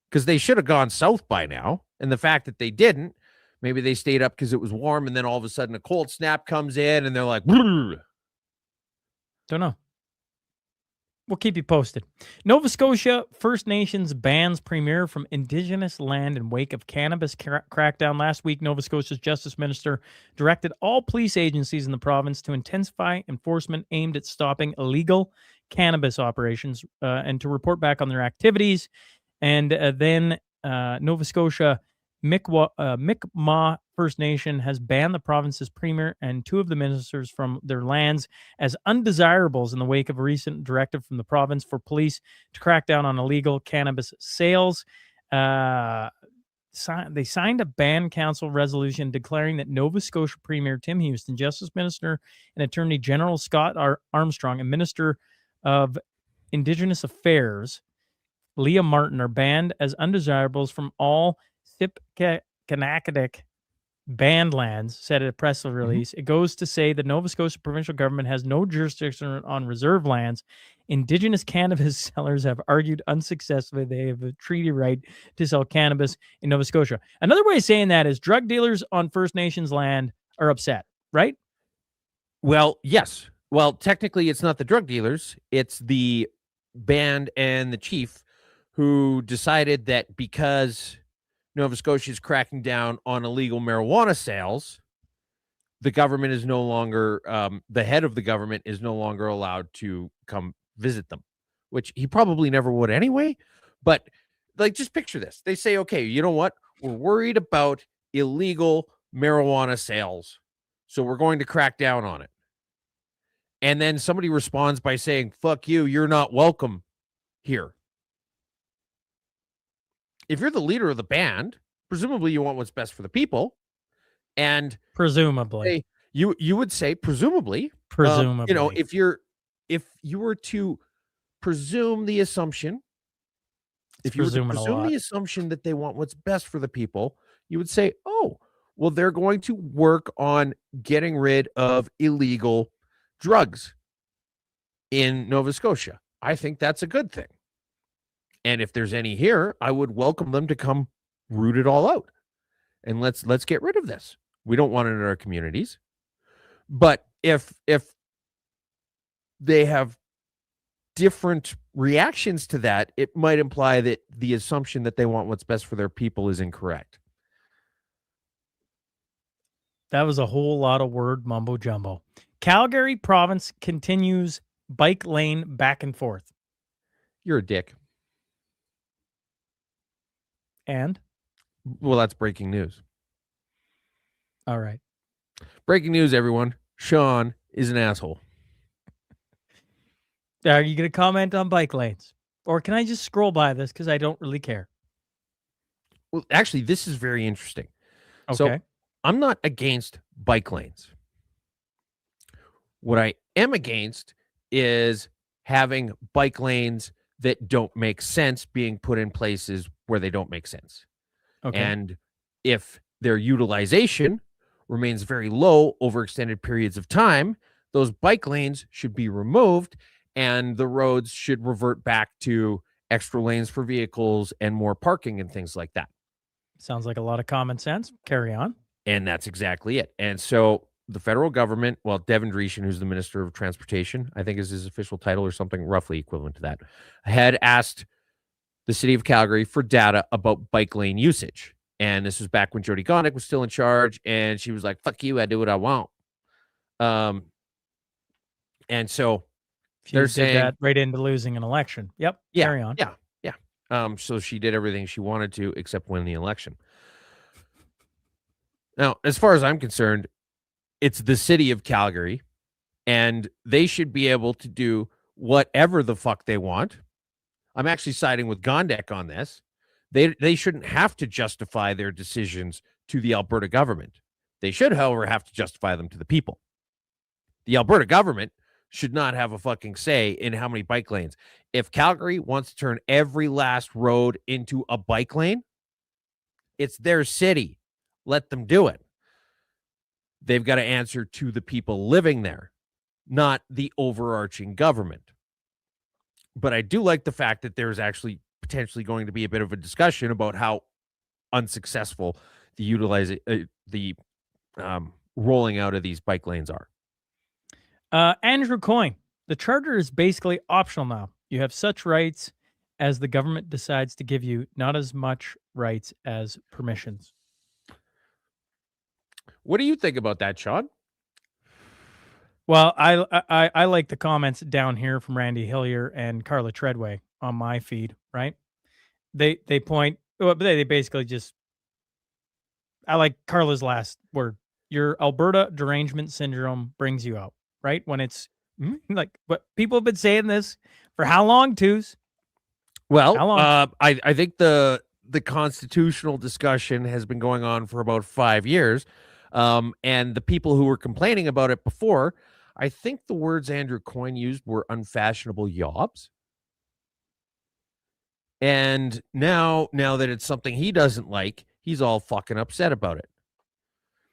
Because they should have gone south by now. And the fact that they didn't, maybe they stayed up because it was warm, and then all of a sudden a cold snap comes in and they're like, "Brrr." Don't know. We'll keep you posted. Nova Scotia First Nations bans premier from Indigenous land in wake of cannabis crackdown. Last week, Nova Scotia's Justice Minister directed all police agencies in the province to intensify enforcement aimed at stopping illegal cannabis operations and to report back on their activities. And then Nova Scotia Mi'kmaq First Nation has banned the province's premier and two of the ministers from their lands as undesirables in the wake of a recent directive from the province for police to crack down on illegal cannabis sales. They signed a ban council resolution declaring that Nova Scotia Premier Tim Houston, Justice Minister and Attorney General Scott Armstrong, and Minister of Indigenous Affairs Leah Martin are banned as undesirables from all Sipkanakadik banned lands, said in a press release. It goes to say the Nova Scotia provincial government has no jurisdiction on reserve lands. Indigenous cannabis sellers have argued unsuccessfully they have a treaty right to sell cannabis in Nova Scotia. Another way of saying that is drug dealers on First Nations land are upset, right? Well, yes. Well, technically, it's not the drug dealers. It's the band and the chief who decided that because Nova Scotia is cracking down on illegal marijuana sales, the government is no longer, the head of the government is no longer allowed to come visit them, which he probably never would anyway. But like, just picture this. They say, okay, you know what? We're worried about illegal marijuana sales, so we're going to crack down on it. And then somebody responds by saying, fuck you, you're not welcome here. If you're the leader of the band, presumably you want what's best for the people. And presumably you would say presumably, presumably, if you were to presume the assumption, if you were to presume the assumption that they want what's best for the people, you would say, oh, well, they're going to work on getting rid of illegal drugs in Nova Scotia. I think that's a good thing. And if there's any here, I would welcome them to come root it all out. And let's get rid of this. We don't want it in our communities. But if they have different reactions to that, it might imply that the assumption that they want what's best for their people is incorrect. That was a whole lot of word mumbo jumbo. Calgary province continues bike lane back and forth. You're a dick. And? Well, that's breaking news. All right. Breaking news, everyone. Sean is an asshole. Are you going to comment on bike lanes? Or can I just scroll by this because I don't really care? Well, actually, this is very interesting. Okay. So I'm not against bike lanes. What I am against is having bike lanes that don't make sense being put in places where they don't make sense. Okay. And if their utilization remains very low over extended periods of time, those bike lanes should be removed and the roads should revert back to extra lanes for vehicles and more parking and things like that. Sounds like a lot of common sense. Carry on. And that's exactly it. And so the federal government, well, Devin Dreeshen, who's the Minister of Transportation, I think is his official title or something roughly equivalent to that, had asked the city of Calgary for data about bike lane usage. And this was back when Jody Gondik was still in charge. And she was like, fuck you, I do what I want. And so they're saying that right into losing an election. Yep. Yeah, Carry on. Yeah. So she did everything she wanted to except win the election. Now, as far as I'm concerned, it's the city of Calgary, and they should be able to do whatever the fuck they want. I'm actually siding with Gondek on this. They shouldn't have to justify their decisions to the Alberta government. They should, however, have to justify them to the people. The Alberta government should not have a fucking say in how many bike lanes. If Calgary wants to turn every last road into a bike lane, it's their city. Let them do it. They've got to answer to the people living there, not the overarching government. But I do like the fact that there's actually potentially going to be a bit of a discussion about how unsuccessful the rolling out of these bike lanes are. Andrew Coyne, the charter is basically optional now. You have such rights as the government decides to give you, not as much rights as permissions. What do you think about that, Sean? Well, I like the comments down here from Randy Hillier and Carla Treadway on my feed, right? They point, well, they basically just, I like Carla's last word. Your Alberta derangement syndrome brings you out, right? When it's like, but people have been saying this for how long, Twos? Well, How long? I think the constitutional discussion has been going on for about 5 years. And the people who were complaining about it before, I think the words Andrew Coyne used were unfashionable yobs. And now that it's something he doesn't like, he's all fucking upset about it.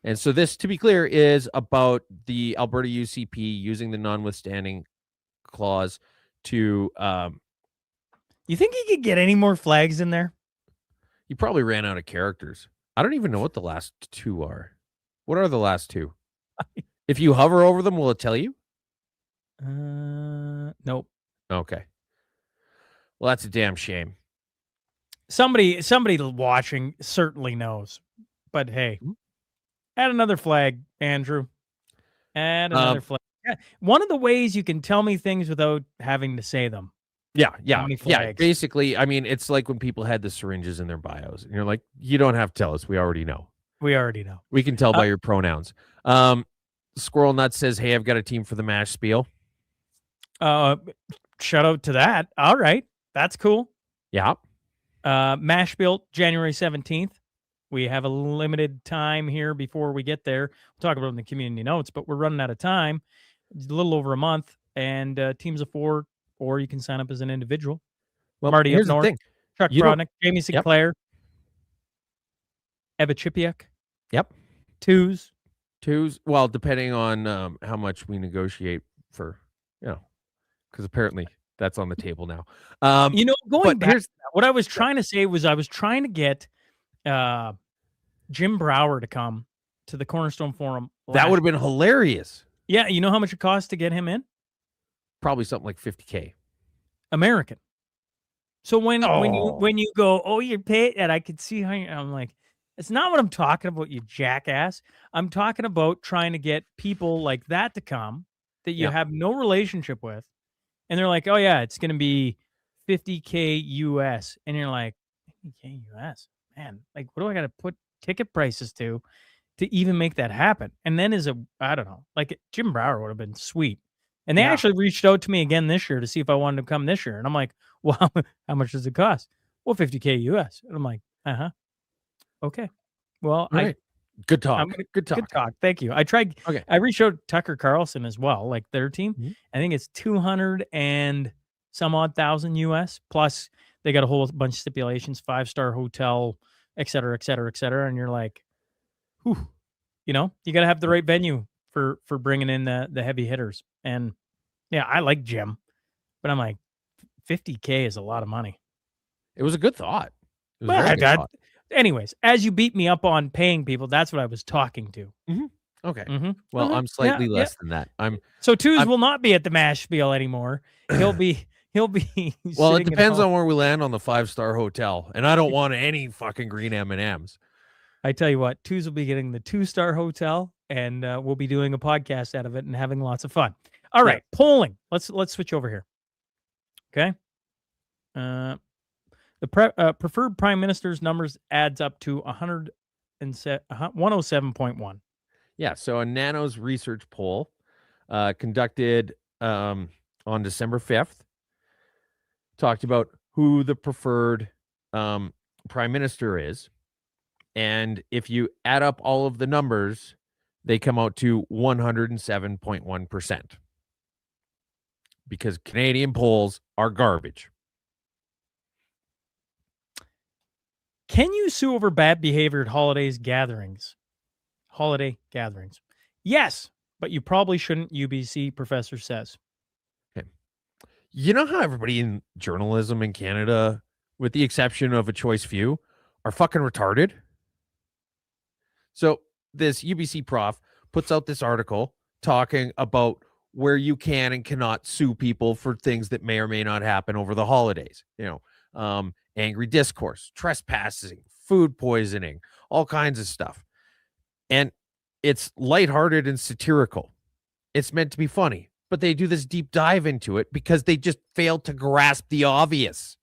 And so this, to be clear, is about the Alberta UCP using the notwithstanding clause to You think he could get any more flags in there? he probably ran out of characters. I don't even know what the last two are. What are the last two? If you hover over them, will it tell you? Nope. Okay. Well, that's a damn shame. Somebody watching certainly knows. But hey, add another flag, Andrew. Add another flag. Yeah, one of the ways you can tell me things without having to say them. Yeah. many Yeah. flags. Basically, I mean, it's like when people had the syringes in their bios. And you're like, you don't have to tell us. We already know. We already know. We can tell by your pronouns. Squirrel Nut says, hey, I've got a team for the MASH spiel. Shout out to that. All right. That's cool. Yeah. MASH built January 17th. We have a limited time here before we get there. We'll talk about it in the community notes, but we're running out of time. It's a little over a month, and teams of 4, or you can sign up as an individual. Well, Marty here's up north, the thing. Chuck You don't- Brodnick, Jamie Sinclair, Eva Chipiak. Yep. Twos. Well, depending on how much we negotiate for, because apparently that's on the table now. Going but back, what I was trying to say was I was trying to get Jim Brower to come to the Cornerstone Forum. That would have been hilarious. Yeah, you know how much it costs to get him in? Probably something like $50K. American. So when you go, oh, you pay, and I could see how I'm like, it's not what I'm talking about, you jackass. I'm talking about trying to get people like that to come that you have no relationship with, and they're like, oh yeah, it's gonna be $50K US, and you're like, $50K US, man, like what do I got to put ticket prices to even make that happen? And then I don't know, like Jim Brower would have been sweet. And they actually reached out to me again this year to see if I wanted to come this year. And I'm like, well, how much does it cost? Well, $50K US. And I'm like, okay. Well, right. Good talk. Good talk. Good talk. Thank you. I tried. Okay. I reached out to Tucker Carlson as well, like their team. Mm-hmm. I think it's 200 and some odd thousand US. Plus, they got a whole bunch of stipulations, 5-star hotel, et cetera, et cetera, et cetera. And you're like, whew, you got to have the right venue for bringing in the heavy hitters. And yeah, I like Jim, but I'm like, $50K is a lot of money. It was a good thought. It was Well, very good thought. Anyways, as you beat me up on paying people, that's what I was talking to. Okay. Mhm. Well, Mhm. I'm slightly Yeah, less than that. So Twos will not be at the MASH spiel anymore. He'll be. Well, it depends on where we land on the 5-star hotel, and I don't want any fucking green M&Ms. I tell you what, Twos will be getting the 2-star hotel, and we'll be doing a podcast out of it and having lots of fun. All right, polling. Let's switch over here. Okay. The preferred prime minister's numbers adds up to 107.1. Yeah. So a Nanos research poll conducted on December 5th talked about who the preferred prime minister is. And if you add up all of the numbers, they come out to 107.1%. Because Canadian polls are garbage. Can you sue over bad behavior at holiday gatherings? Yes, but you probably shouldn't, UBC professor says. Okay. You know how everybody in journalism in Canada, with the exception of a choice few, are fucking retarded? So this UBC prof puts out this article talking about where you can and cannot sue people for things that may or may not happen over the holidays. Angry discourse, trespassing, food poisoning, all kinds of stuff. And it's lighthearted and satirical. It's meant to be funny, but they do this deep dive into it because they just failed to grasp the obvious.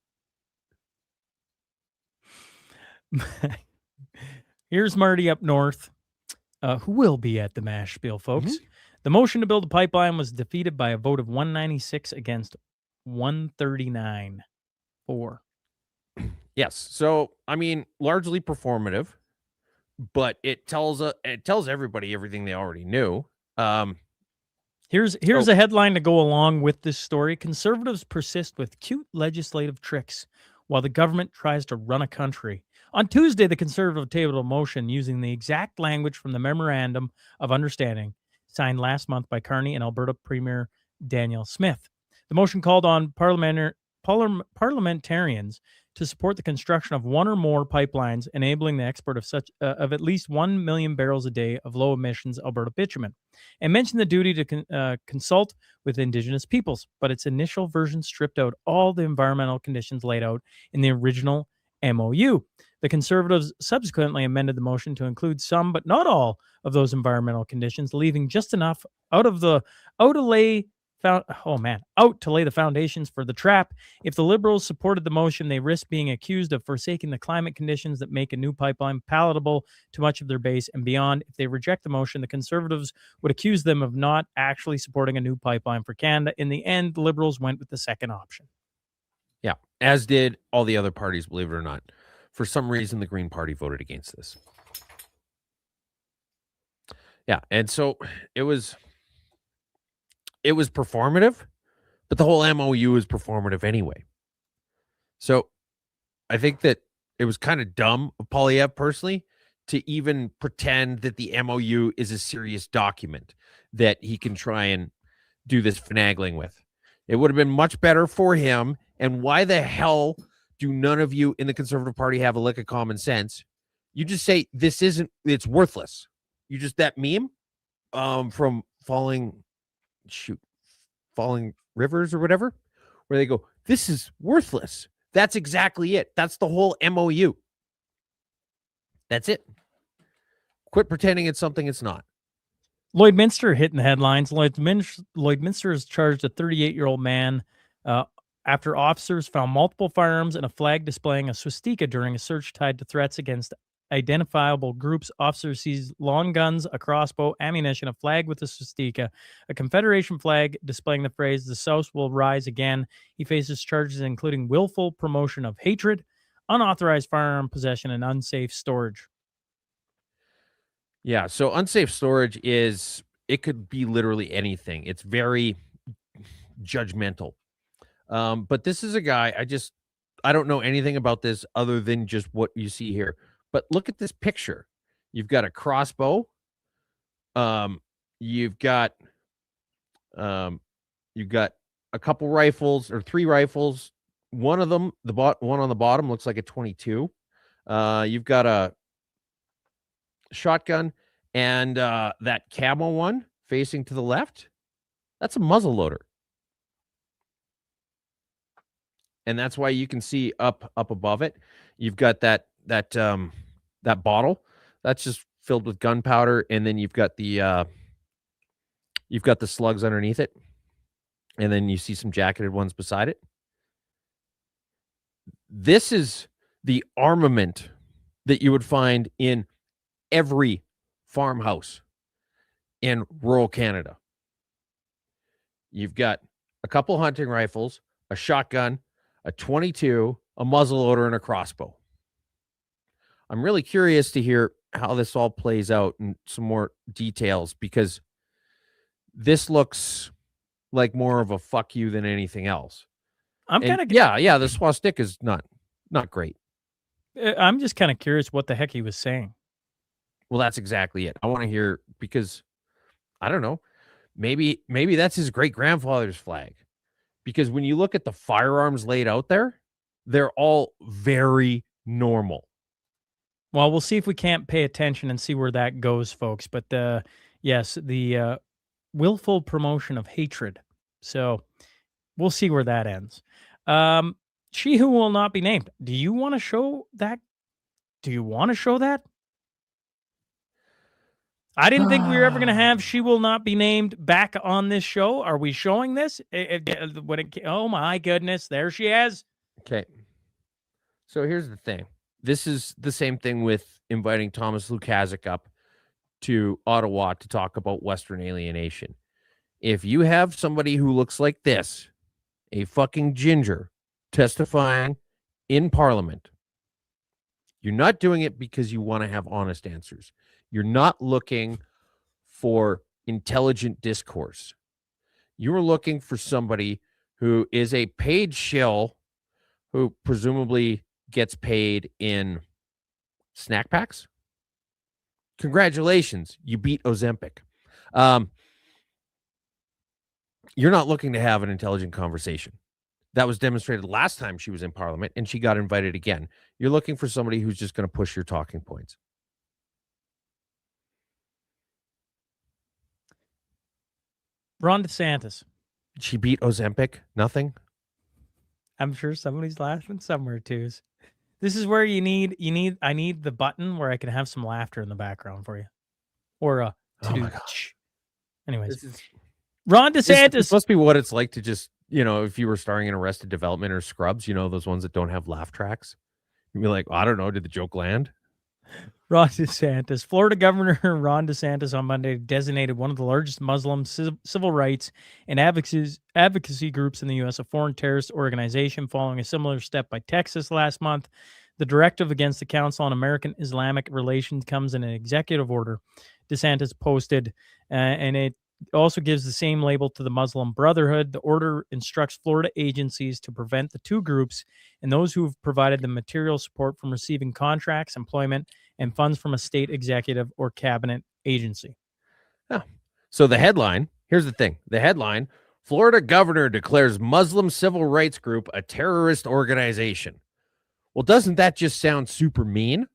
Here's Marty up north, who will be at the MASH spiel, folks. The motion to build a pipeline was defeated by a vote of 196 against 139 for. Yes. So, I mean, largely performative, but it tells everybody everything they already knew. Here's a headline to go along with this story. Conservatives persist with cute legislative tricks while the government tries to run a country. On Tuesday, the Conservative tabled a motion using the exact language from the Memorandum of Understanding signed last month by Carney and Alberta Premier Danielle Smith. The motion called on parliamentarians to support the construction of one or more pipelines enabling the export of at least 1 million barrels a day of low emissions Alberta bitumen, and mentioned the duty to consult with Indigenous peoples. But its initial version stripped out all the environmental conditions laid out in the original MOU. The Conservatives subsequently amended the motion to include some, but not all, of those environmental conditions, leaving just enough out to lay the foundations for the trap. If the Liberals supported the motion, they risk being accused of forsaking the climate conditions that make a new pipeline palatable to much of their base and beyond. If they reject the motion, the Conservatives would accuse them of not actually supporting a new pipeline for Canada. In the end, the Liberals went with the second option. Yeah, as did all the other parties, believe it or not. For some reason, the Green Party voted against this. Yeah, and so it was performative, but the whole MOU is performative anyway. So I think that it was kind of dumb of Poilievre personally to even pretend that the MOU is a serious document that he can try and do this finagling with. It would have been much better for him. And why the hell do none of you in the Conservative Party have a lick of common sense? You just say it's worthless. You just that meme from falling rivers or whatever, where they go, this is worthless. That's exactly it. That's the whole MOU. That's it. Quit pretending it's something it's not. Lloydminster hitting the headlines. Lloydminster has charged a 38-year-old man after officers found multiple firearms and a flag displaying a swastika during a search tied to threats against identifiable groups. Officers seized long guns, a crossbow, ammunition, a flag with a swastika, a Confederation flag displaying the phrase, "The South will rise again." He faces charges including willful promotion of hatred, unauthorized firearm possession, and unsafe storage. Yeah, so unsafe storage it could be literally anything. It's very judgmental. But this is a guy, I don't know anything about this other than just what you see here. But look at this picture. You've got a crossbow. You've got a couple rifles or 3 rifles. One of them, one on the bottom looks like a 22. You've got a shotgun and that camo one facing to the left. That's a muzzle loader. And that's why you can see up above it, you've got that bottle that's just filled with gunpowder, and then you've got the slugs underneath it, and then you see some jacketed ones beside it. This is the armament that you would find in every farmhouse in rural Canada. You've got a couple hunting rifles, a shotgun, a 22, a muzzleloader, and a crossbow. I'm really curious to hear how this all plays out and some more details, because this looks like more of a fuck you than anything else. I'm And kind of yeah, the swastika is not great. I'm just kind of curious what the heck he was saying. Well, that's exactly it. I want to hear, because I don't know, maybe that's his great grandfather's flag. Because when you look at the firearms laid out there, they're all very normal. Well, we'll see if we can't pay attention and see where that goes, folks. But yes, the willful promotion of hatred. So we'll see where that ends. She who will not be named. Do you want to show that? Do you want to show that? I didn't think we were ever going to have She Will Not Be Named back on this show. Are we showing this? Oh my goodness, there she is. Okay. So here's the thing. This is the same thing with inviting Thomas Lukazik up to Ottawa to talk about Western alienation. If you have somebody who looks like this, a fucking ginger, testifying in Parliament, you're not doing it because you want to have honest answers. You're not looking for intelligent discourse. You're looking for somebody who is a paid shill who presumably gets paid in snack packs. Congratulations, you beat Ozempic. You're not looking to have an intelligent conversation. That was demonstrated last time she was in Parliament, and she got invited again. You're looking for somebody who's just going to push your talking points. Ron DeSantis. She beat Ozempic? Nothing? I'm sure somebody's laughing somewhere too. This is where I need the button where I can have some laughter in the background for you. Or a Oh my gosh. Anyways, Ron DeSantis. This must be what it's like to just, if you were starring in Arrested Development or Scrubs, those ones that don't have laugh tracks. You'd be like, I don't know, did the joke land? Ron DeSantis. Florida Governor Ron DeSantis on Monday designated one of the largest Muslim civil rights and advocacy groups in the U.S. a foreign terrorist organization, following a similar step by Texas last month. The directive against the Council on American Islamic Relations comes in an executive order DeSantis posted, and it also gives the same label to the Muslim Brotherhood. The order instructs Florida agencies to prevent the two groups and those who have provided the material support from receiving contracts, employment, and funds from a state executive or cabinet agency. Oh. So the headline, here's the thing. The headline, Florida governor declares Muslim civil rights group a terrorist organization. Well, doesn't that just sound super mean?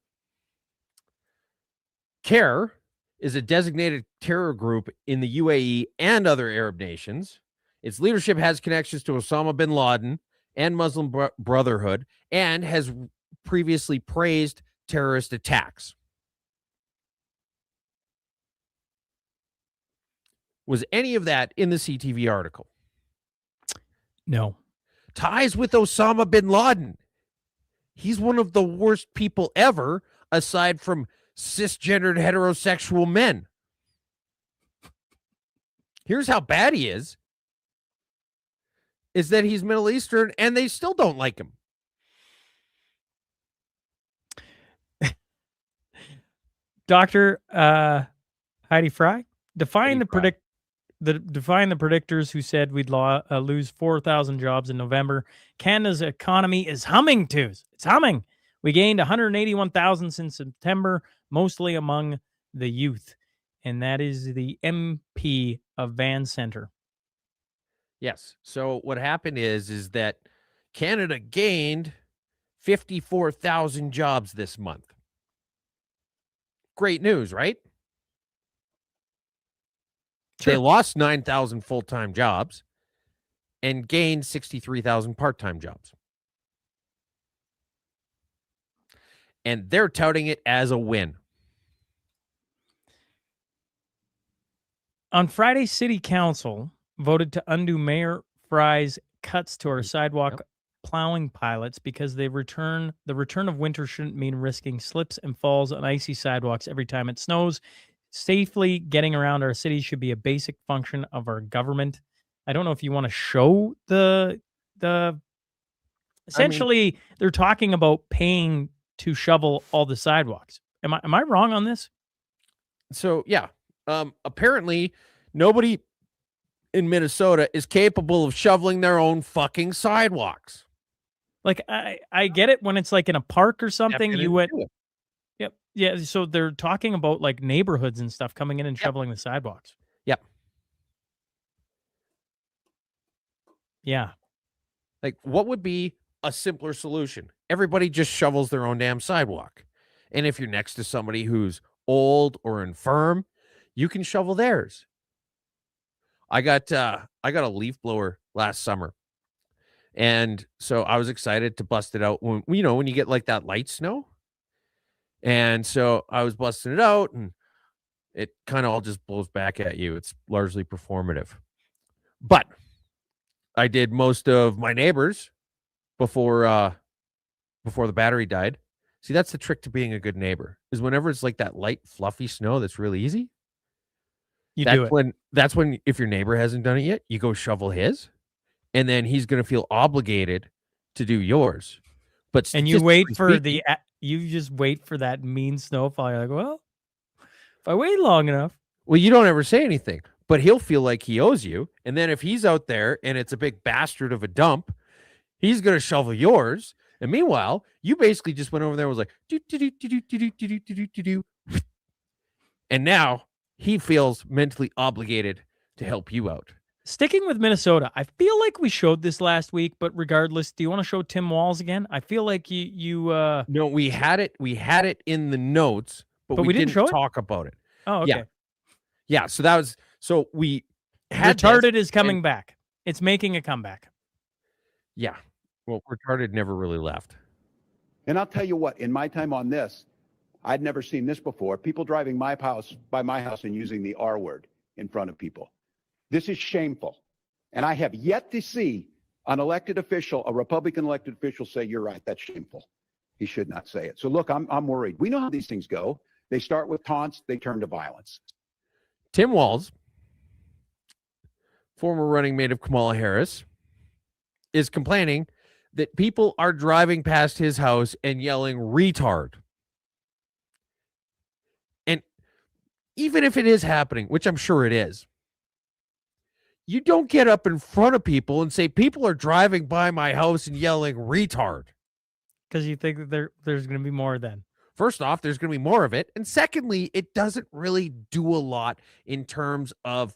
CARE is a designated terror group in the UAE and other Arab nations. Its leadership has connections to Osama bin Laden and Muslim Brotherhood, and has previously praised terrorist attacks. Was any of that in the CTV article? No. Ties with Osama bin Laden. He's one of the worst people ever, aside from cisgendered heterosexual men. Here's how bad he is that he's Middle Eastern and they still don't like him. Dr. Heidi Fry, define the predictors who said we'd lose 4,000 jobs in November. Canada's economy is humming, twos. It's humming. We gained 181,000 since September, mostly among the youth. And that is the MP of Van Center. Yes. So what happened is that Canada gained 54,000 jobs this month. Great news, right? Sure. They lost 9,000 full-time jobs and gained 63,000 part-time jobs. And they're touting it as a win. On Friday, City Council voted to undo Mayor Fry's cuts to our sidewalk plowing pilots because the return of winter shouldn't mean risking slips and falls on icy sidewalks every time it snows. Safely getting around our city should be a basic function of our government. I don't know if you want to show the essentially they're talking about paying to shovel all the sidewalks. Am I wrong on this? So yeah, apparently nobody in Minnesota is capable of shoveling their own fucking sidewalks. Like I get it when it's like in a park or something. You went, Do it. yep, yeah. So they're talking about like neighborhoods and stuff coming in and Yep. shoveling the sidewalks. Yep. Yeah, Like, what would be a simpler solution? Everybody just shovels their own damn sidewalk. And if you're next to somebody who's old or infirm, you can shovel theirs. I got a leaf blower last summer. And so I was excited to bust it out when when you get like that light snow. And so I was busting it out and it kind of all just blows back at you. It's largely performative. But I did most of my neighbors before the battery died. See, that's the trick to being a good neighbor. Is whenever it's like that light fluffy snow that's really easy. you do it. That's when if your neighbor hasn't done it yet, you go shovel his, and then he's going to feel obligated to do yours. But And you wait statistically for speaking- you just wait for that mean snowfall. You're like, well, if I wait long enough. Well, you don't ever say anything, but he'll feel like he owes you. And then if he's out there and it's a big bastard of a dump, he's going to shovel yours. And meanwhile, you basically just went over there and was like, do, do, do, do, do, do, do, do, do, do. And now he feels mentally obligated to help you out. Sticking with Minnesota, I feel like we showed this last week, but regardless, do you want to show Tim Walz again? I feel like you No, we had it in the notes, but we we didn't didn't show it? talk about it. Oh, okay. Yeah, so we had this, Retarded is coming back. It's making a comeback. Yeah. Well, retarded never really left. And I'll tell you what, in my time on this, I'd never seen this before. People driving by my house and using the R word in front of people. This is shameful. And I have yet to see an elected official, a Republican elected official, say, you're right, that's shameful. He should not say it. So look, I'm worried. We know how these things go. They start with taunts, they turn to violence. Tim Walz, former running mate of Kamala Harris, is complaining that people are driving past his house and yelling retard. And even if it is happening, which I'm sure it is, you don't get up in front of people and say, people are driving by my house and yelling retard. Because you think that there's going to be more then. First off, there's going to be more of it. And secondly, it doesn't really do a lot in terms of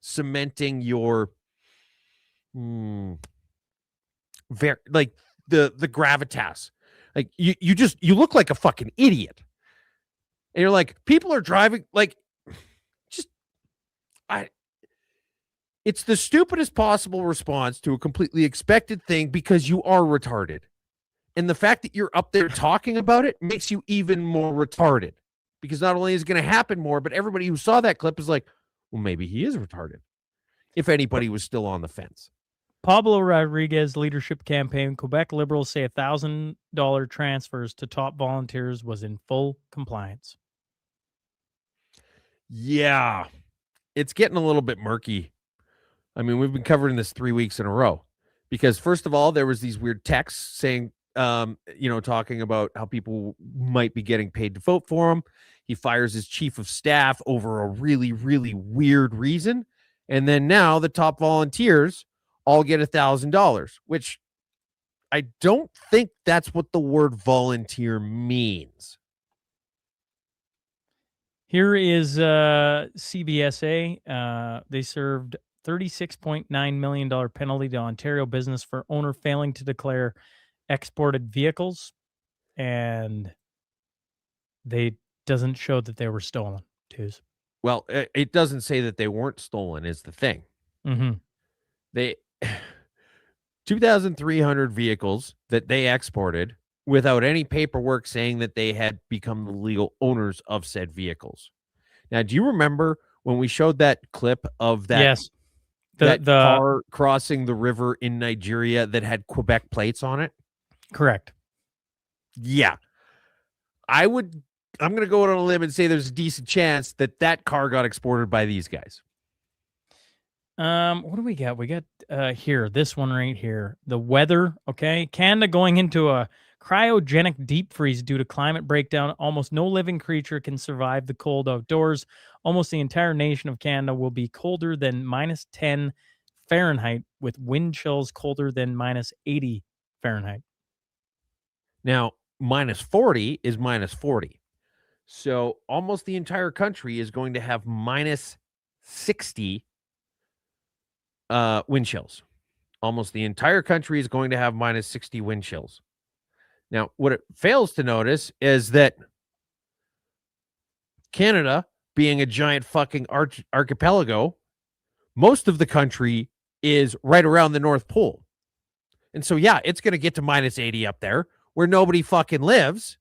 cementing your like the gravitas. Like you look like a fucking idiot. And you're like, people are driving like it's the stupidest possible response to a completely expected thing because you are retarded. And the fact that you're up there talking about it makes you even more retarded because not only is it going to happen more, but everybody who saw that clip is like, well, maybe he is retarded. If anybody was still on the fence. Pablo Rodriguez leadership campaign, Quebec Liberals say $1,000 transfers to top volunteers was in full compliance. Yeah, it's getting a little bit murky. I mean, we've been covering this 3 weeks in a row because first of all, there was these weird texts saying, talking about how people might be getting paid to vote for him. He fires his chief of staff over a really, really weird reason. And then now the top volunteers all get $1,000, which I don't think that's what the word volunteer means. Here is CBSA. They served $36.9 million penalty to Ontario business for owner failing to declare exported vehicles. And they doesn't show that they were stolen, Twos. Well, it doesn't say that they weren't stolen is the thing. Mm-hmm. They 2,300 vehicles that they exported without any paperwork saying that they had become the legal owners of said vehicles. Now, do you remember when we showed that clip of that, Yes. that car crossing the river in Nigeria that had Quebec plates on it? Correct. Yeah. I'm going to go out on a limb and say there's a decent chance that that car got exported by these guys. What do we got? We got here, this one right here. The weather, okay? Canada going into a cryogenic deep freeze due to climate breakdown. Almost no living creature can survive the cold outdoors. Almost the entire nation of Canada will be colder than -10 Fahrenheit, with wind chills colder than -80 Fahrenheit. Now, -40 is -40. So almost the entire country is going to have -60 wind chills. Almost the entire country is going to have -60 wind chills. Now, what it fails to notice is that Canada, being a giant fucking archipelago, most of the country is right around the North Pole. And so, yeah, it's going to get to -80 up there where nobody fucking lives.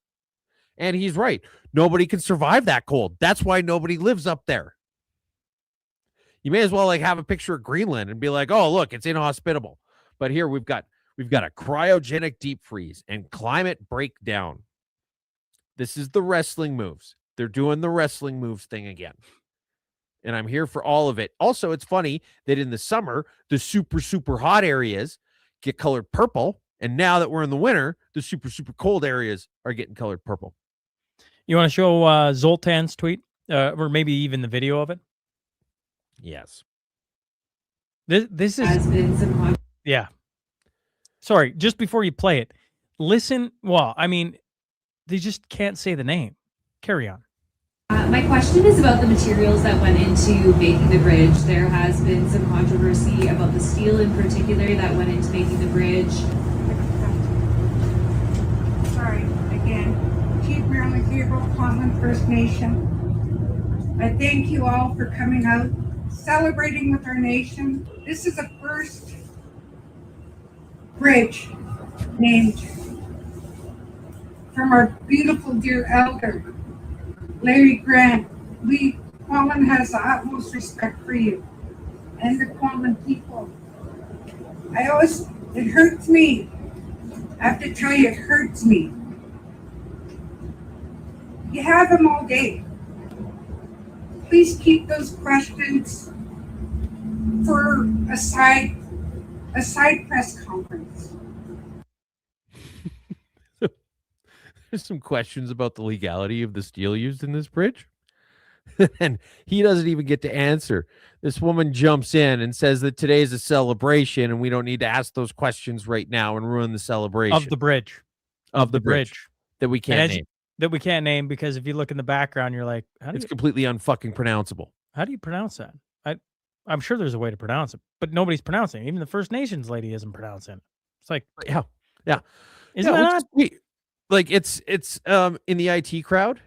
And he's right. Nobody can survive that cold. That's why nobody lives up there. You may as well like have a picture of Greenland and be like, oh, look, it's inhospitable. But here we've got a cryogenic deep freeze and climate breakdown. This is the wrestling moves. They're doing the wrestling moves thing again. And I'm here for all of it. Also, it's funny that in the summer, the super, super hot areas get colored purple. And now that we're in the winter, the super, super cold areas are getting colored purple. You want to show Zoltan's tweet or maybe even the video of it? Yes. This is yeah. Sorry, just before you play it, listen. Well, I mean, they just can't say the name. Carry on. My question is about the materials that went into making the bridge. There has been some controversy about the steel in particular that went into making the bridge. Sorry, again, Chief Marilyn Gabriel, Common First Nation. I thank you all for coming out, celebrating with our nation. This is the first bridge named from our beautiful dear elder, Larry Grant. Quammen has the utmost respect for you and the Quammen people. It hurts me. I have to tell you, it hurts me. You have them all day. Please keep those questions for a side press conference. There's some questions about the legality of the steel used in this bridge. And he doesn't even get to answer. This woman jumps in and says that today is a celebration and we don't need to ask those questions right now and ruin the celebration Of the bridge. of the bridge that we can't name. That we can't name because if you look in the background, you're like, It's completely unfucking pronounceable. how do you pronounce that? I'm sure there's a way to pronounce it, but nobody's pronouncing it. Even the First Nations lady isn't pronouncing it. It's like, Yeah. isn't Yeah, that odd? like it's in the IT crowd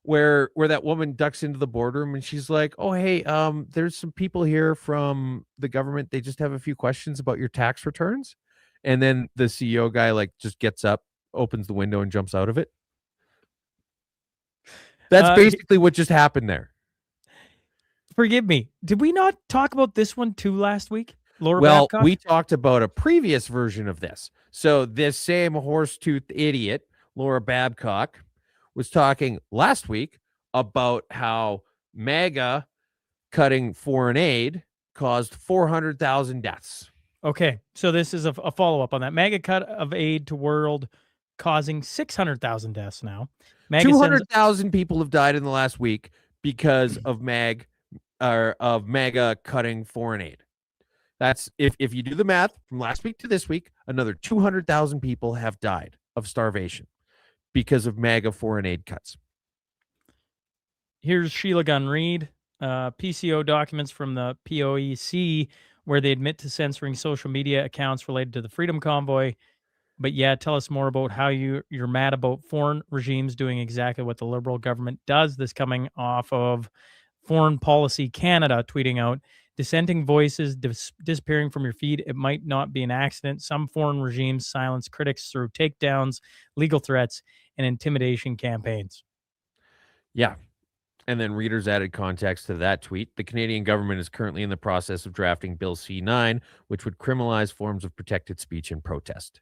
where that woman ducks into the boardroom and she's like, oh hey, there's some people here from the government, they just have a few questions about your tax returns. And then the CEO guy like just gets up, opens the window and jumps out of it. That's basically what just happened there. Forgive me. Did we not talk about this one too last week? Laura Well, Babcock? we talked about a previous version of this. So this same horse-tooth idiot, Laura Babcock, was talking last week about how MAGA cutting foreign aid caused 400,000 deaths. Okay, so this is a follow-up on that. MAGA cut of aid to world causing 600,000 deaths now. MAGA 200,000 people have died in the last week because of MAGA cutting foreign aid. That's if you do the math from last week to this week, another 200,000 people have died of starvation because of MAGA foreign aid cuts. Here's Sheila Gunn Reid, PCO documents from the POEC where they admit to censoring social media accounts related to the Freedom Convoy. But yeah, tell us more about how you're mad about foreign regimes doing exactly what the Liberal government does. This coming off of Foreign Policy Canada tweeting out, dissenting voices disappearing from your feed. It might not be an accident. Some foreign regimes silence critics through takedowns, legal threats, and intimidation campaigns. Yeah. And then readers added context to that tweet. The Canadian government is currently in the process of drafting Bill C9, which would criminalize forms of protected speech and protest.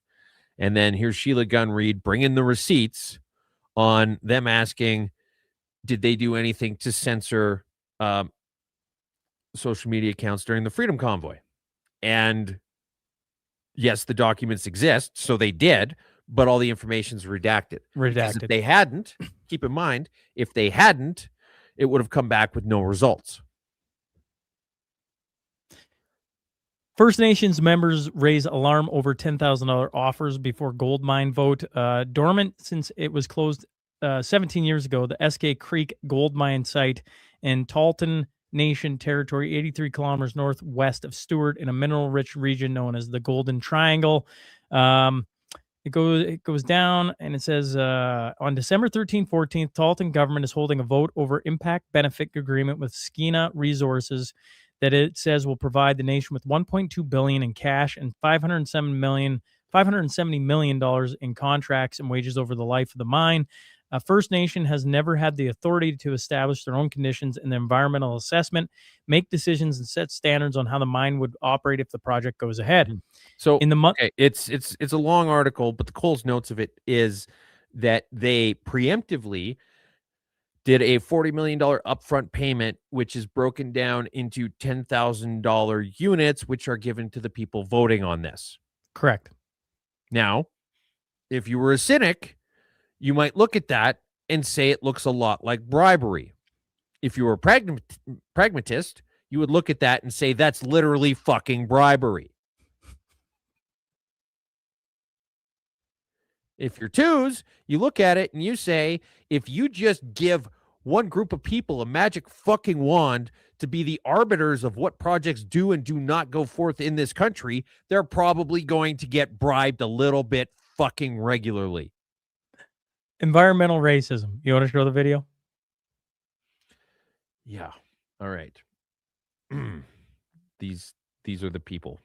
And then here's Sheila Gunn Reid bringing the receipts on them asking, did they do anything to censor social media accounts during the Freedom Convoy? And yes, the documents exist, so they did, but all the information's redacted. Because if Redacted. they hadn't, keep in mind, if they hadn't, it would have come back with no results. First Nations members raise alarm over $10,000 offers before gold mine vote. Dormant since it was closed 17 years ago, the SK Creek gold mine site in Talton Nation territory, 83 kilometers northwest of Stewart in a mineral-rich region known as the Golden Triangle. It goes down and it says on December 13th, 14th, Talton government is holding a vote over impact benefit agreement with Skeena Resources that it says will provide the nation with $1.2 billion in cash and $570 million in contracts and wages over the life of the mine. First Nation has never had the authority to establish their own conditions in the environmental assessment, make decisions, and set standards on how the mine would operate if the project goes ahead. So In the month, okay, it's a long article, but the Coles notes of it is that they preemptively did a $40 million upfront payment, which is broken down into $10,000 units, which are given to the people voting on this. correct. Now, if you were a cynic, you might look at that and say it looks a lot like bribery. If you were a pragmatist, you would look at that and say that's literally fucking bribery. If you're twos, you look at it and you say, if you just give one group of people a magic fucking wand to be the arbiters of what projects do and do not go forth in this country, they're probably going to get bribed a little bit fucking regularly. Environmental racism. You want to show the video? Yeah. All right. These are the people.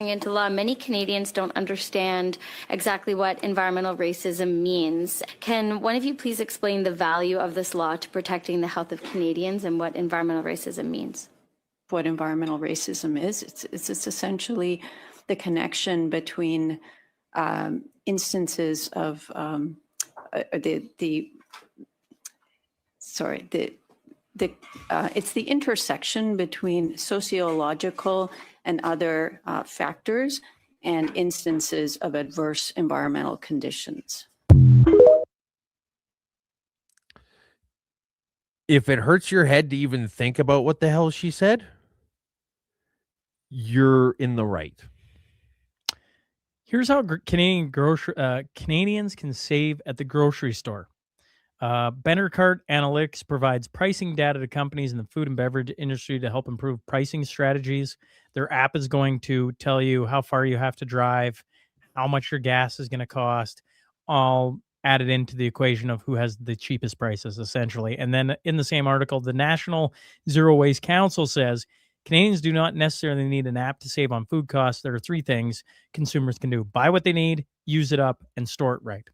Into law, many Canadians don't understand exactly what environmental racism means. Can one of you please explain the value of this law to protecting the health of Canadians and what environmental racism means? What environmental racism is? It's the connection between instances of it's the intersection between sociological and other factors and instances of adverse environmental conditions. If it hurts your head to even think about what the hell she said, you're in the right. Here's how Canadians can save at the grocery store. Bendercart Analytics provides pricing data to companies in the food and beverage industry to help improve pricing strategies. Their app is going to tell you how far you have to drive, how much your gas is going to cost, all added into the equation of who has the cheapest prices, essentially. And then in the same article, the National Zero Waste Council says Canadians do not necessarily need an app to save on food costs. There are three things consumers can do: buy what they need, use it up, and store it right.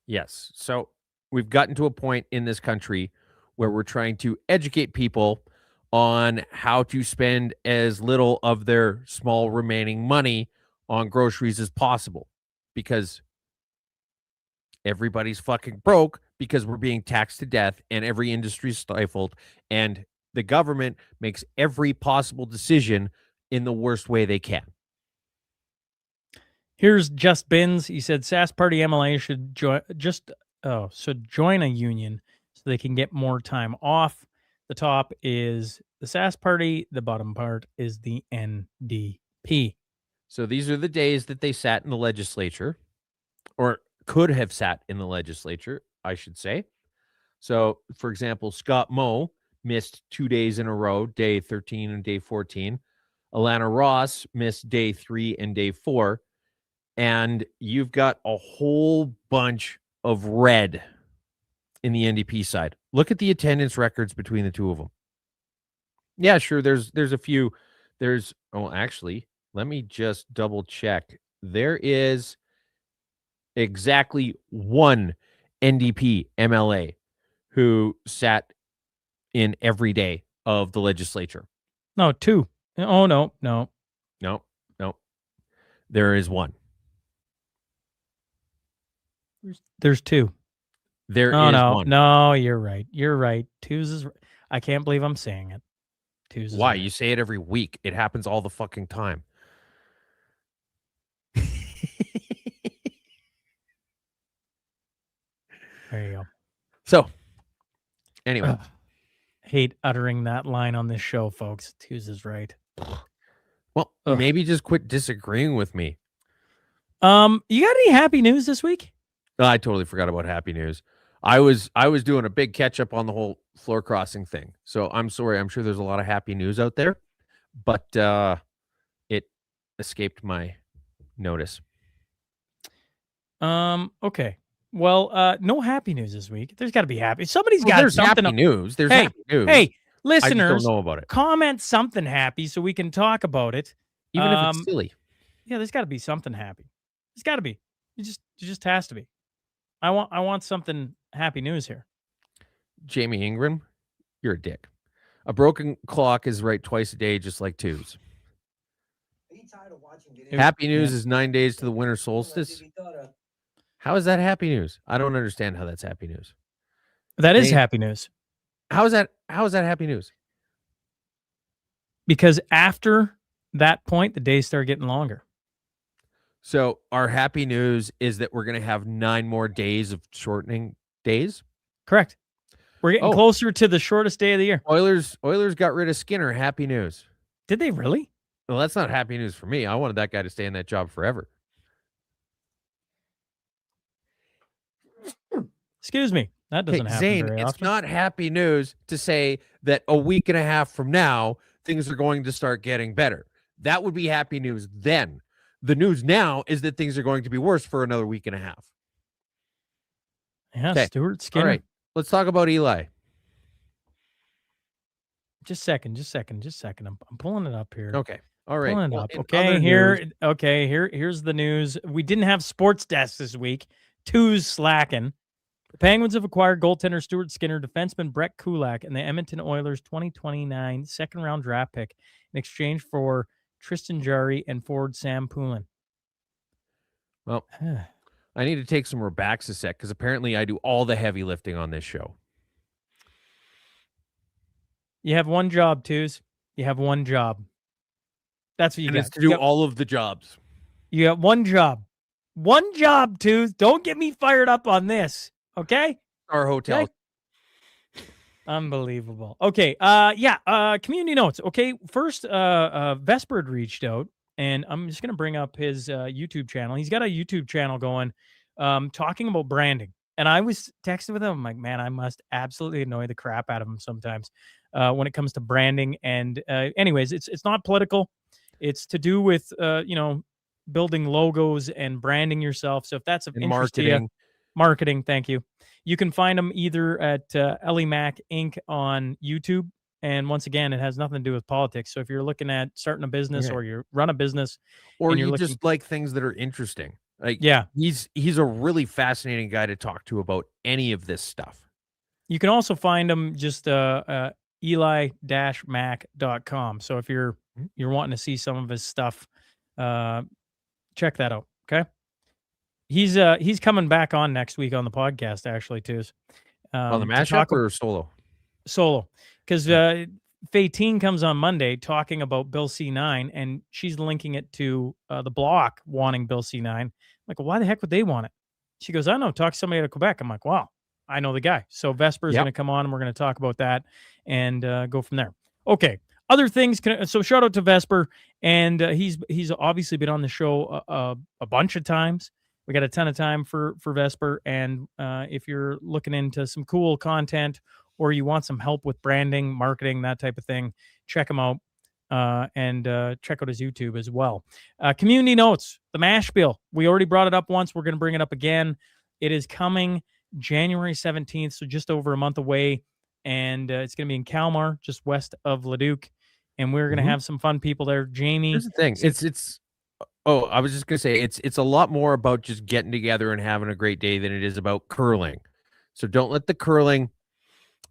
Yes. So we've gotten to a point in this country where we're trying to educate people on how to spend as little of their small remaining money on groceries as possible, because everybody's fucking broke because we're being taxed to death and every industry's stifled and the government makes every possible decision in the worst way they can. Here's Just Bins. He said Sass Party MLA should join a union so they can get more time off. The top is the Sass Party. The bottom part is the NDP. So these are the days that they sat in the legislature, or could have sat in the legislature, I should say. So, for example, Scott Moe missed 2 days in a row, day 13 and day 14. Alana Ross missed day 3 and day 4. And you've got a whole bunch of red in the NDP side. Look at the attendance records between the two of them. Yeah, sure. There's a few. Actually, let me just double check. There is exactly one NDP MLA who sat in every day of the legislature. No, two. Oh, no. There is one. There's two. There is one. No, you're right. You're right. Twos is. I can't believe I'm saying it. Twos. Why? Right. You say it every week. It happens all the fucking time. There you go. So, anyway, Ugh. Hate uttering that line on this show, folks. Hughes is right. well, Ugh. maybe just quit disagreeing with me. You got any happy news this week? I totally forgot about happy news. I was doing a big catch up on the whole floor crossing thing. So I'm sorry. I'm sure there's a lot of happy news out there, but it escaped my notice. Okay. Well, no happy news this week. There's got to be happy. Somebody's Well, got there's something. happy news. There's Hey, happy news. Hey, I just listeners, don't know about it. comment something happy so we can talk about it. Even if it's silly. Yeah, there's got to be something happy. There's got to be. It just has to be. I want something happy news here. Jamie Ingram, you're a dick. A broken clock is right twice a day, just like twos. Happy news is 9 days to the winter solstice. How is that happy news? I don't understand how that's happy news. That is happy news. How is that happy news? Because after that point, the days start getting longer. So our happy news is that we're going to have 9 more days of shortening days? Correct. We're getting closer to the shortest day of the year. Oilers got rid of Skinner. Happy news. Did they really? Well, that's not happy news for me. I wanted that guy to stay in that job forever. Excuse me. That doesn't happen Zane, very it's often. not happy news to say that a week and a half from now, things are going to start getting better. That would be happy news then. The news now is that things are going to be worse for another week and a half. Yeah, Stuart Skinner. All right, let's talk about Eli. Just second. I'm pulling it up here. Okay. All right. Pulling it Well, up. in Okay, other here. news- Okay, here's the news. We didn't have sports desk this week. Two's slacking. The Penguins have acquired goaltender Stuart Skinner, defenseman Brett Kulak, and the Edmonton Oilers 2029 second-round draft pick in exchange for Tristan Jarry and forward Sam Poulin. Well, I need to take some Robaxisec because apparently I do all the heavy lifting on this show. You have one job, Twos. You have one job. That's what you got. It's to do all of the jobs. You got one job. One job, Twos. Don't get me fired up on this. Okay? Our hotel. Okay? Unbelievable. Okay. Community notes. Okay. First, Vesper had reached out, and I'm just gonna bring up his YouTube channel. He's got a YouTube channel going, talking about branding. And I was texting with him. I'm like, man, I must absolutely annoy the crap out of him sometimes when it comes to branding. And anyways, it's not political. It's to do with building logos and branding yourself. So if that's of interest to you, marketing, thank you. You can find them either at Ellie Mac Inc. on YouTube. And once again, it has nothing to do with politics. So if you're looking at starting a business or you run a business, or and you you're just like things that are interesting. Like, yeah, he's a really fascinating guy to talk to about any of this stuff. You can also find him just eli-mac.com. So if you're wanting to see some of his stuff, check that out. Okay. He's coming back on next week on the podcast, actually, too. On the Mashup or solo? Solo. Because Faytine comes on Monday talking about Bill C9, and she's linking it to the Block wanting Bill C9. I'm like, well, why the heck would they want it? She goes, I don't know, talk to somebody out of Quebec. I'm like, wow, I know the guy. So Vesper is going to come on, and we're going to talk about that and go from there. Okay. Other things. So shout out to Vesper, and he's obviously been on the show a bunch of times. We got a ton of time for Vesper, and if you're looking into some cool content or you want some help with branding, marketing, that type of thing, check him out and check out his YouTube as well. Community notes, the MASH bill. We already brought it up once. We're going to bring it up again. It is coming January 17th, so just over a month away, and it's going to be in Kalmar, just west of Leduc, and we're going to have some fun people there. Jamie. Here's the thing. I was just going to say, it's a lot more about just getting together and having a great day than it is about curling. So don't let the curling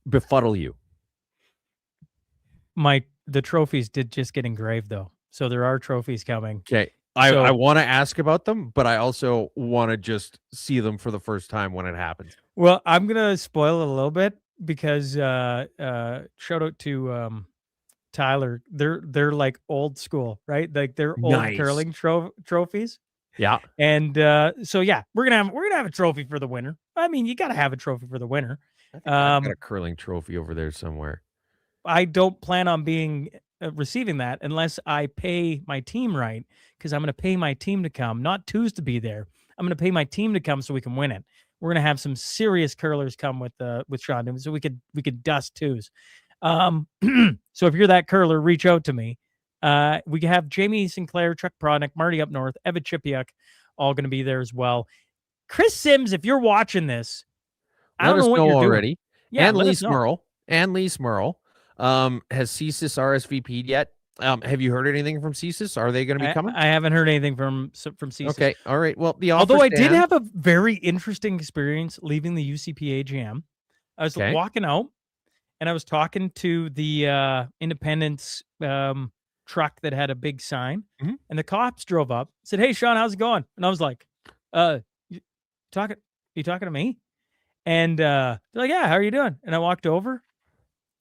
befuddle you. The trophies did just get engraved, though. So there are trophies coming. Okay. I want to ask about them, but I also want to just see them for the first time when it happens. Well, I'm going to spoil it a little bit because shout out to Tyler. They're like old school, right? Like they're old curling trophies. Yeah. And so yeah, we're gonna have a trophy for the winner. I mean, you got to have a trophy for the winner. I think I've got a curling trophy over there somewhere. I don't plan on being receiving that unless I pay my team right, because I'm going to pay my team to come, not Twos to be there. I'm going to pay my team to come so we can win it. We're going to have some serious curlers come with Sean, so we could dust Twos. So if you're that curler, reach out to me. We have Jamie Sinclair, Chuck Prodnick, Marty Up North, Eva Chipiuk, all going to be there as well. Chris Sims, if you're watching this, I don't know what you're already. doing. Yeah, and let Lee us know. Smurl. And Lee Smurl. Has CSIS RSVP'd yet? Have you heard anything from CSIS? Are they going to be coming? I haven't heard anything from CSIS. Okay, all right. Well, although I did have a very interesting experience leaving the UCP AGM. I was walking out, and I was talking to the Independence truck that had a big sign, and the cops drove up, said, "Hey, Sean, how's it going?" And I was like, you talking to me?" And they're like, "Yeah, how are you doing?" And I walked over,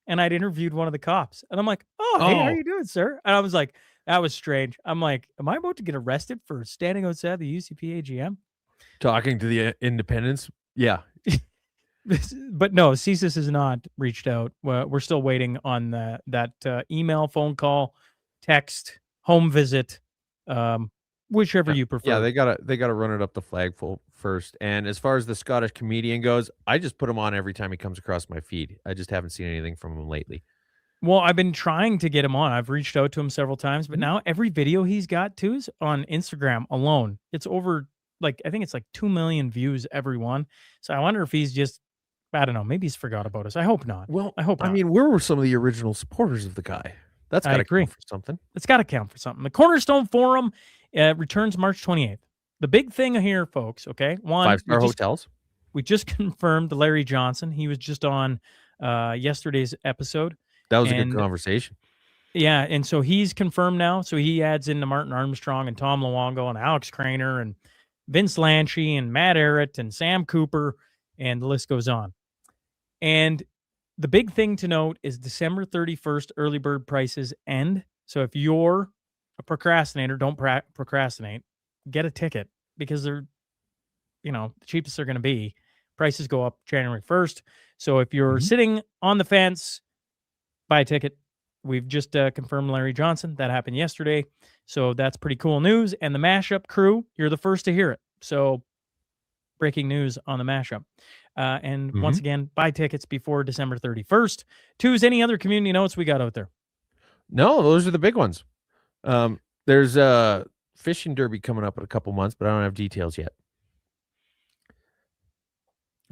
and I'd interviewed one of the cops, and I'm like, "Oh, hey, how are you doing, sir?" And I was like, that was strange. I'm like, am I about to get arrested for standing outside the UCP AGM? Talking to the Independents? Yeah. But no, CSIS has not reached out. We're still waiting on that email, phone call, text, home visit, whichever you prefer. Yeah, they gotta run it up the flagpole first. And as far as the Scottish comedian goes, I just put him on every time he comes across my feed. I just haven't seen anything from him lately. Well, I've been trying to get him on. I've reached out to him several times, but now every video he's got too is on Instagram alone. It's over I think it's 2 million views every one. So I wonder if he's just, I don't know, maybe he's forgot about us. I hope not. Well, I hope not. I mean, we're some of the original supporters of the guy. That's got to count for something. It's got to count for something. The Cornerstone Forum returns March 28th. The big thing here, folks, okay? One, 5-star hotels. We just confirmed Larry Johnson. He was just on yesterday's episode. That was a good conversation. Yeah, and so he's confirmed now. So he adds in to Martin Armstrong and Tom Luongo and Alex Craner and Vince Lanchi and Matt Arrett and Sam Cooper, and the list goes on. And the big thing to note is December 31st early bird prices end. So if you're a procrastinator, don't procrastinate. Get a ticket, because they're, the cheapest they're going to be. Prices go up January 1st. So if you're sitting on the fence, buy a ticket. We've just confirmed Larry Johnson. That happened yesterday. So that's pretty cool news. And the Mashup crew, you're the first to hear it. So breaking news on the Mashup. And once again, buy tickets before December 31st. Twos, any other community notes we got out there? No, those are the big ones. There's a fishing derby coming up in a couple months, but I don't have details yet.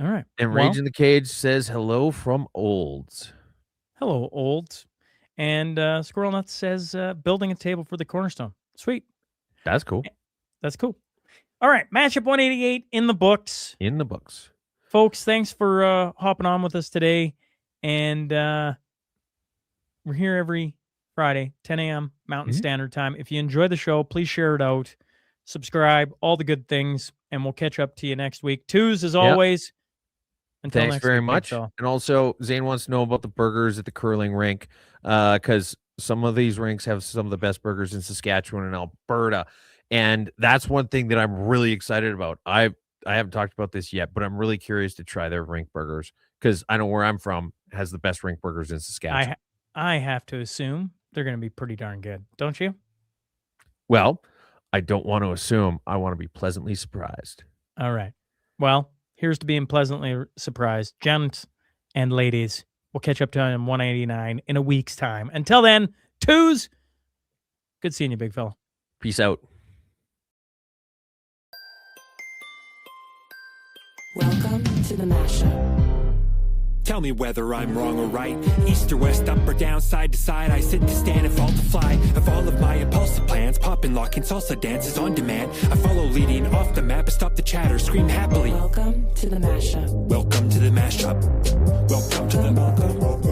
All right. And Rage in the Cage says hello from Olds. Hello, Olds. And Squirrel Nuts says building a table for the Cornerstone. Sweet. That's cool. That's cool. All right. Matchup 188 in the books. In the books. Folks, thanks for hopping on with us today. And we're here every Friday, 10 a.m. Mountain Standard Time. If you enjoy the show, please share it out. Subscribe, all the good things. And we'll catch up to you next week. Twos, as always. Until Thanks next very week, much. And also, Zane wants to know about the burgers at the curling rink, because some of these rinks have some of the best burgers in Saskatchewan and Alberta. And that's one thing that I'm really excited about. I haven't talked about this yet, but I'm really curious to try their rink burgers, because I know where I'm from has the best rink burgers in Saskatchewan. I have to assume they're going to be pretty darn good, don't you? Well, I don't want to assume. I want to be pleasantly surprised. All right. Well, here's to being pleasantly surprised. Gents and ladies, we'll catch up to you on 189 in a week's time. Until then, Twos, good seeing you, big fella. Peace out. Welcome to the Mashup. Tell me whether I'm wrong or right. East or west, up or down, side to side. I sit to stand and fall to fly. Of all of my impulsive plans, popping, locking, salsa dances on demand. I follow leading off the map, I stop the chatter, scream happily. Welcome to the Mashup. Welcome to the Mashup. Welcome to the Mashup.